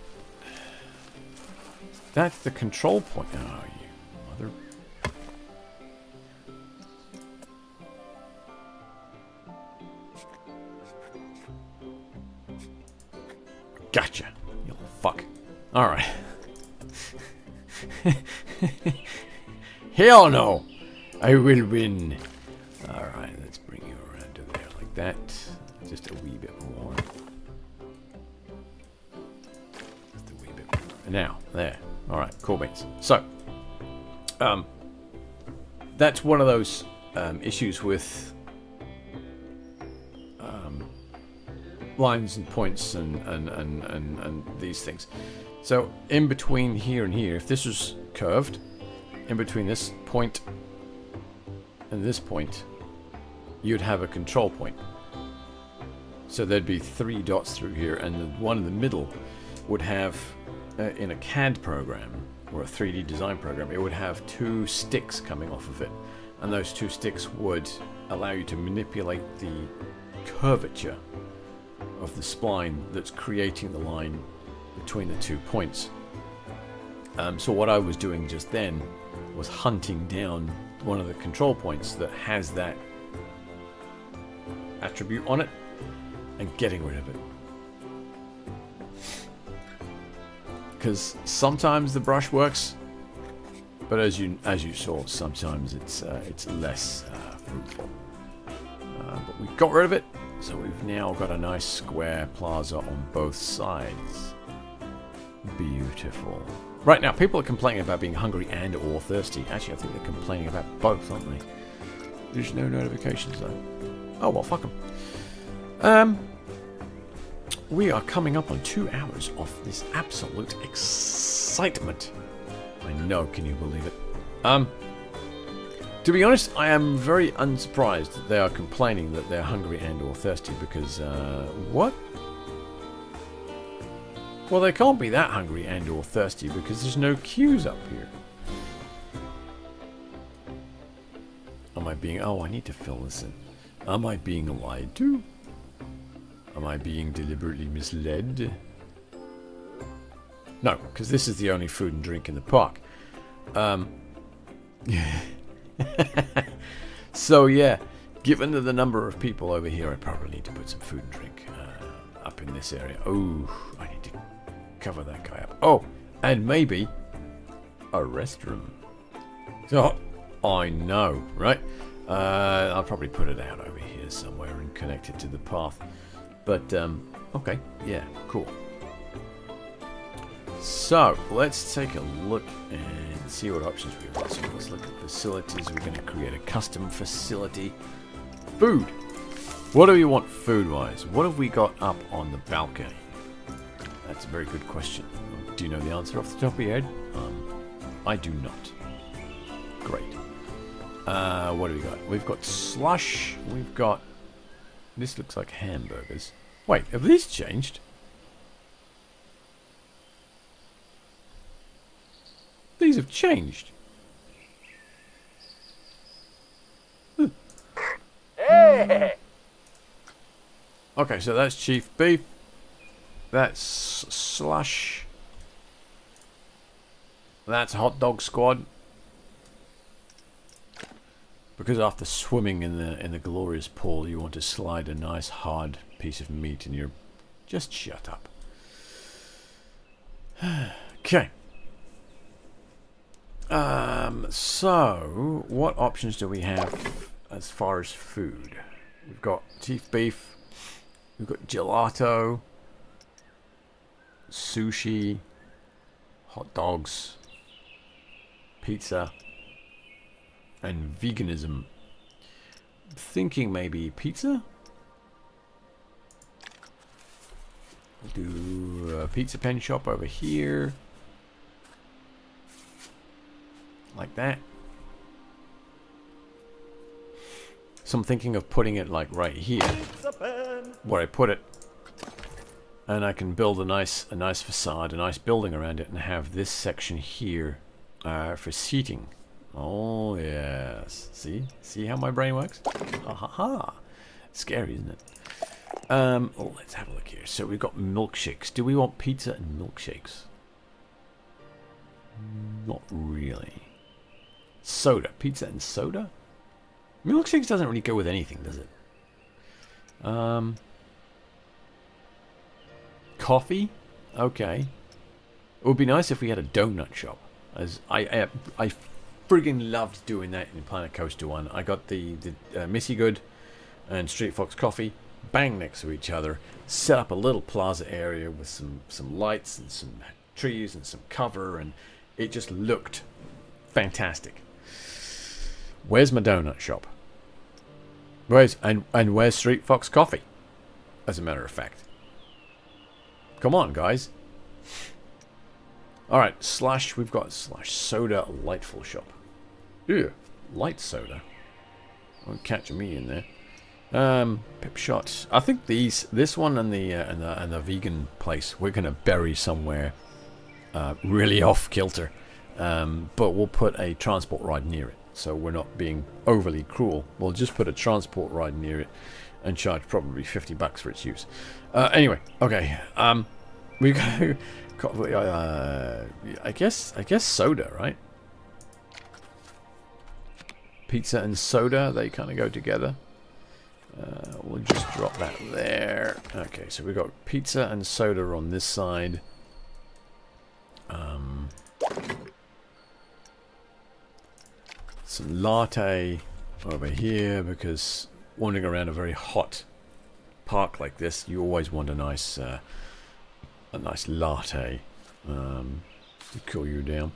S1: that's the control point. Oh, you mother. Gotcha, you little fuck. Alright. Hell no! I will win. Alright, let's bring you around to there like that. Just a wee bit more. Just a wee bit more. Now, there. Alright, cool beans. So, that's one of those issues with lines and points and these things. So in between here and here, if this was curved, in between this point and this point, you'd have a control point. So there'd be 3 dots through here, and the one in the middle would have, in a CAD program or a 3D design program, it would have 2 sticks coming off of it, and those 2 sticks would allow you to manipulate the curvature of the spline that's creating the line between the 2 points. So what I was doing just then was hunting down one of the control points that has that attribute on it and getting rid of it. Because sometimes the brush works, but as you saw, sometimes it's less fruitful. But we got rid of it. So we've now got a nice square plaza on both sides. Beautiful. Right now, people are complaining about being hungry and or thirsty. Actually, I think they're complaining about both, aren't they? There's no notifications though. Oh well, fuck them. We are coming up on 2 hours of this absolute excitement. I know, can you believe it? To be honest, I am very unsurprised that they are complaining that they're hungry and or thirsty because, what? Well, they can't be that hungry and or thirsty because there's no queues up here. Am I being... Oh, I need to fill this in. Am I being lied to? Am I being deliberately misled? No, because this is the only food and drink in the park. So yeah, given the number of people over here, I probably need to put some food and drink up in this area. Oh, I need to cover that guy up. Oh, and maybe a restroom. Oh, I know, right? I'll probably put it out over here somewhere and connect it to the path. But okay, yeah, cool. So let's take a look and see what options we've got. So let's look at facilities. We're going to create a custom facility. Food. What do we want food-wise? What have we got up on the balcony? That's a very good question. Do you know the answer off the top of your head? I do not. Great. What do we got? We've got slush. We've got... This looks like hamburgers. Wait, have these changed? These have changed. Hey. Okay, so that's chief beef. That's slush. That's hot dog squad. Because after swimming in the glorious pool, you want to slide a nice hard piece of meat in your... Just shut up. Okay. So, what options do we have as far as food? We've got chief beef, we've got gelato, sushi, hot dogs, pizza, and veganism. I'm thinking maybe pizza? We'll do a pizza pen shop over here. Like that. So I'm thinking of putting it like right here, where I put it, and I can build a nice facade, a nice building around it, and have this section here for seating. Oh yes, see how my brain works? Ha ha ha! Scary, isn't it? Oh, let's have a look here. So we've got milkshakes. Do we want pizza and milkshakes? Not really. Soda. Pizza and soda? Milkshakes doesn't really go with anything, does it? Coffee? Okay. It would be nice if we had a donut shop. As I friggin' loved doing that in Planet Coaster 1. I got the Missy Good and Street Fox Coffee bang next to each other. Set up a little plaza area with some lights and some trees and some cover, and it just looked fantastic. Where's my donut shop? Where's Street Fox Coffee? As a matter of fact. Come on, guys. Alright, we've got soda lightful shop. Ew, light soda. Won't catch me in there. Pip shot. I think this one and the vegan place we're gonna bury somewhere really off kilter. But we'll put a transport ride near it, so we're not being overly cruel. We'll just put a transport ride near it and charge probably $50 for its use. Anyway, okay. We go. I guess soda, right? Pizza and soda, they kind of go together. We'll just drop that there. Okay, so we've got pizza and soda on this side. Some latte over here, because wandering around a very hot park like this, you always want a nice latte to cool you down.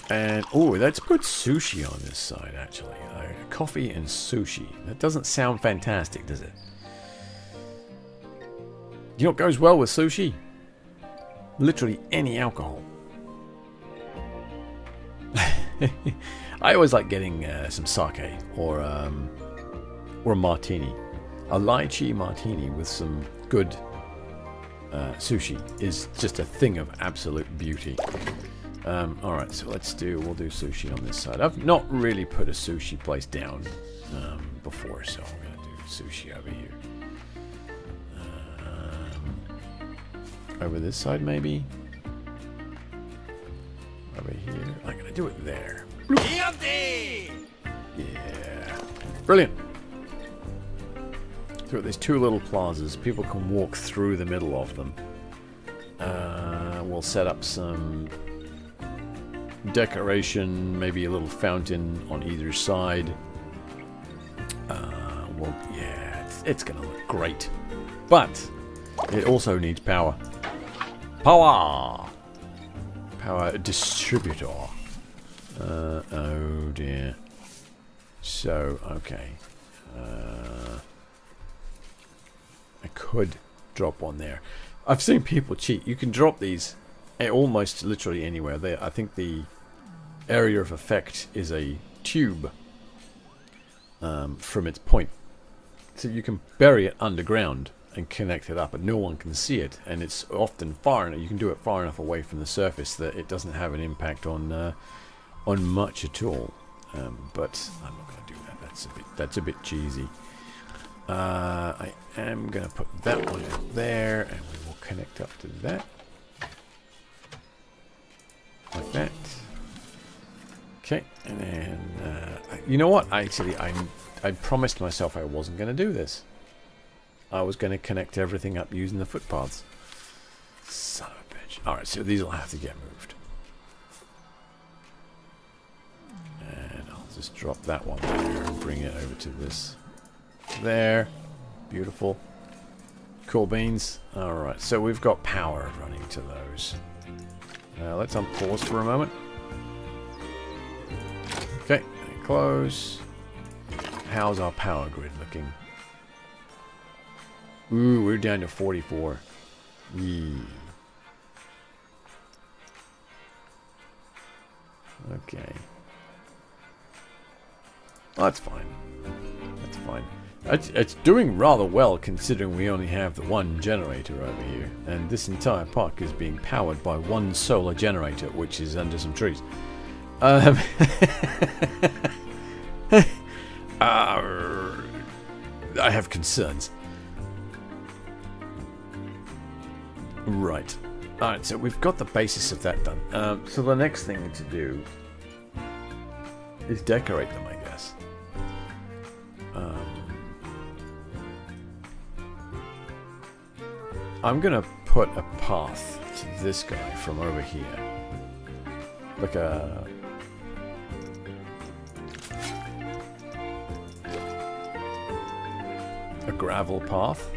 S1: And oh, let's put sushi on this side. Actually, coffee and sushi. That doesn't sound fantastic, does it? You know what goes well with sushi? Literally any alcohol. I always like getting some sake or a martini. A lychee martini with some good sushi is just a thing of absolute beauty. Alright, so we'll do sushi on this side. I've not really put a sushi place down before, so I'm going to do sushi over here. Over this side, maybe? Over here. I'm going to do it there. Yeah. Brilliant. So there's two little plazas. People can walk through the middle of them. We'll set up some decoration, maybe a little fountain on either side. Yeah, it's going to look great. But it also needs power. Power distributor. Oh dear. So, okay. I could drop one there. I've seen people cheat. You can drop these almost literally anywhere. I think the area of effect is a tube from its point. So you can bury it underground and connect it up, and no one can see it. And it's often far enough. You can do it far enough away from the surface that it doesn't have an impact on much at all. But I'm not going to do that. That's a bit cheesy. I am going to put that one in there, and we will connect up to that. Like that. Okay, and then, you know what? I promised myself I wasn't going to do this. I was going to connect everything up using the footpaths. Son of a bitch. Alright, so these will have to get moved. And I'll just drop that one there and bring it over to this. There. Beautiful. Cool beans. Alright, so we've got power running to those. Let's unpause for a moment. Okay, and close. How's our power grid looking? Ooh, we're down to 44. Yee. Okay. Well, that's fine. That's fine. It's doing rather well considering we only have the one generator over here. And this entire park is being powered by one solar generator, which is under some trees. I have concerns. Right. Alright, so we've got the basis of that done. So the next thing to do is decorate them, I guess. I'm gonna put a path to this guy from over here. Like a gravel path.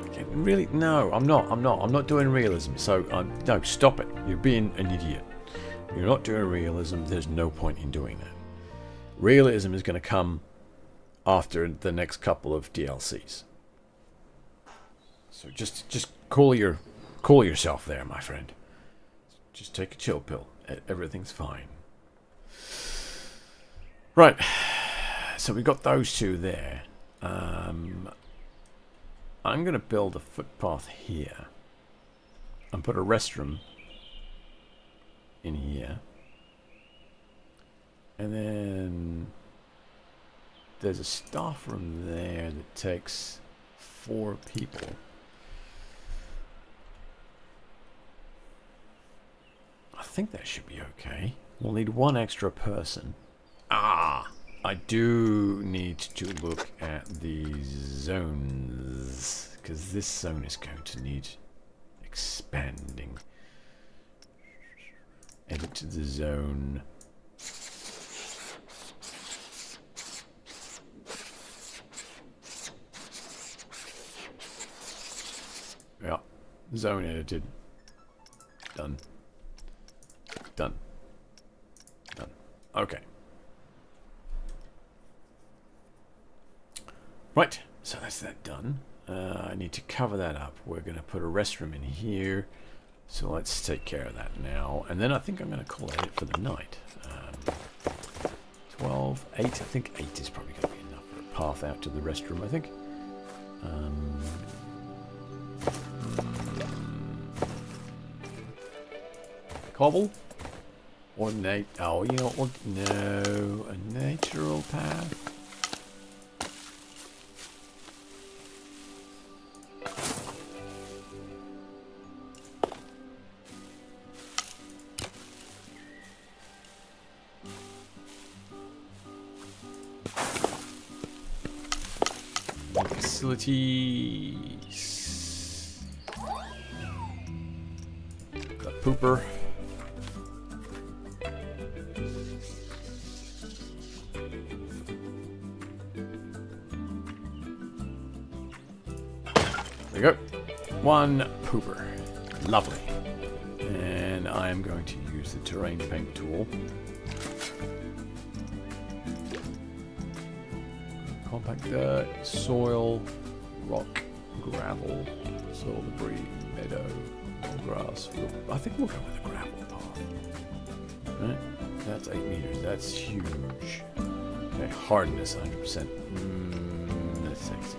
S1: Okay, really? No, I'm not doing realism. So, no, stop it. You're being an idiot. You're not doing realism. There's no point in doing that. Realism is going to come after the next couple of DLCs. So just cool yourself there, my friend. Just take a chill pill. Everything's fine. Right. So we got those two there. I'm going to build a footpath here and put a restroom in here. And then there's a staff room there that takes 4 people. I think that should be okay. We'll need 1 extra person. I do need to look at the zones, because this zone is going to need expanding. Edit to the zone. Yeah, zone edited. Done. Done. Done. Okay. Right, so that's that done. I need to cover that up. We're going to put a restroom in here. So let's take care of that now. And then I think I'm going to call it for the night. 12, 8. I think 8 is probably going to be enough for a path out to the restroom, I think. Cobble? Or oh, you know what? No, a natural path. Facilities. The pooper. There we go. 1 pooper. Lovely. And I'm going to use the terrain paint tool. Compact dirt, soil, rock, gravel, soil debris, meadow, grass. I think we'll go with a gravel path. Right? That's 8 meters. That's huge. Okay, hardness 100%. That's sexy.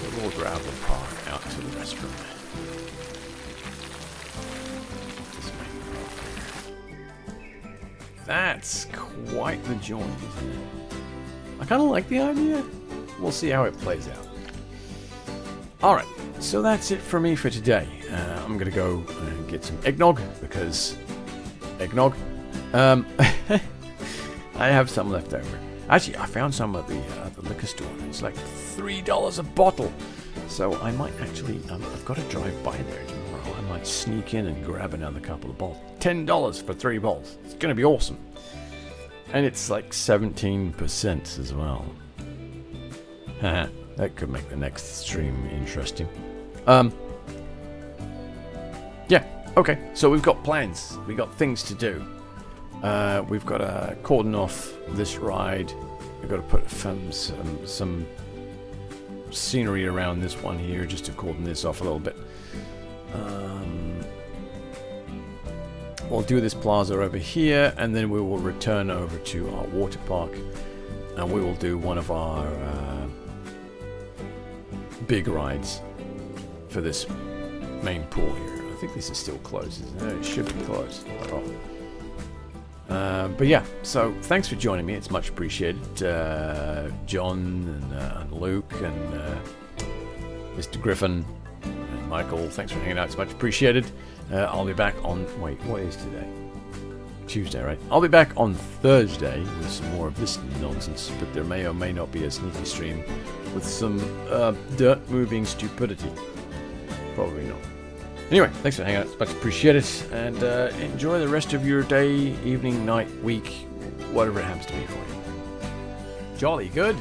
S1: A little gravel path out to the restroom. That's quite the joint, isn't it? I kind of like the idea. We'll see how it plays out. Alright, so that's it for me for today. I'm going to go and get some eggnog, because eggnog. I have some left over. Actually, I found some at the liquor store. It's like $3 a bottle. So I might actually, I've got to drive by there tomorrow. I might sneak in and grab another couple of bottles. $10 for 3 bottles. It's going to be awesome. And it's like 17% as well. That could make the next stream interesting. Yeah, okay. So we've got plans. We've got things to do. We've got to cordon off this ride. We've got to put some scenery around this one here just to cordon this off a little bit. We'll do this plaza over here, and then we will return over to our water park, and we will do one of our big rides for this main pool here. I think this is still closed, isn't it? It should be closed. But yeah, so thanks for joining me. It's much appreciated. John and Luke and Mr. Griffin and Michael, thanks for hanging out. It's much appreciated. I'll be back on... Wait, what is today? Tuesday, right? I'll be back on Thursday with some more of this nonsense, but there may or may not be a sneaky stream with some dirt-moving stupidity. Probably not. Anyway, thanks for hanging out. It's much appreciated. And enjoy the rest of your day, evening, night, week, whatever it happens to be for you. Jolly good.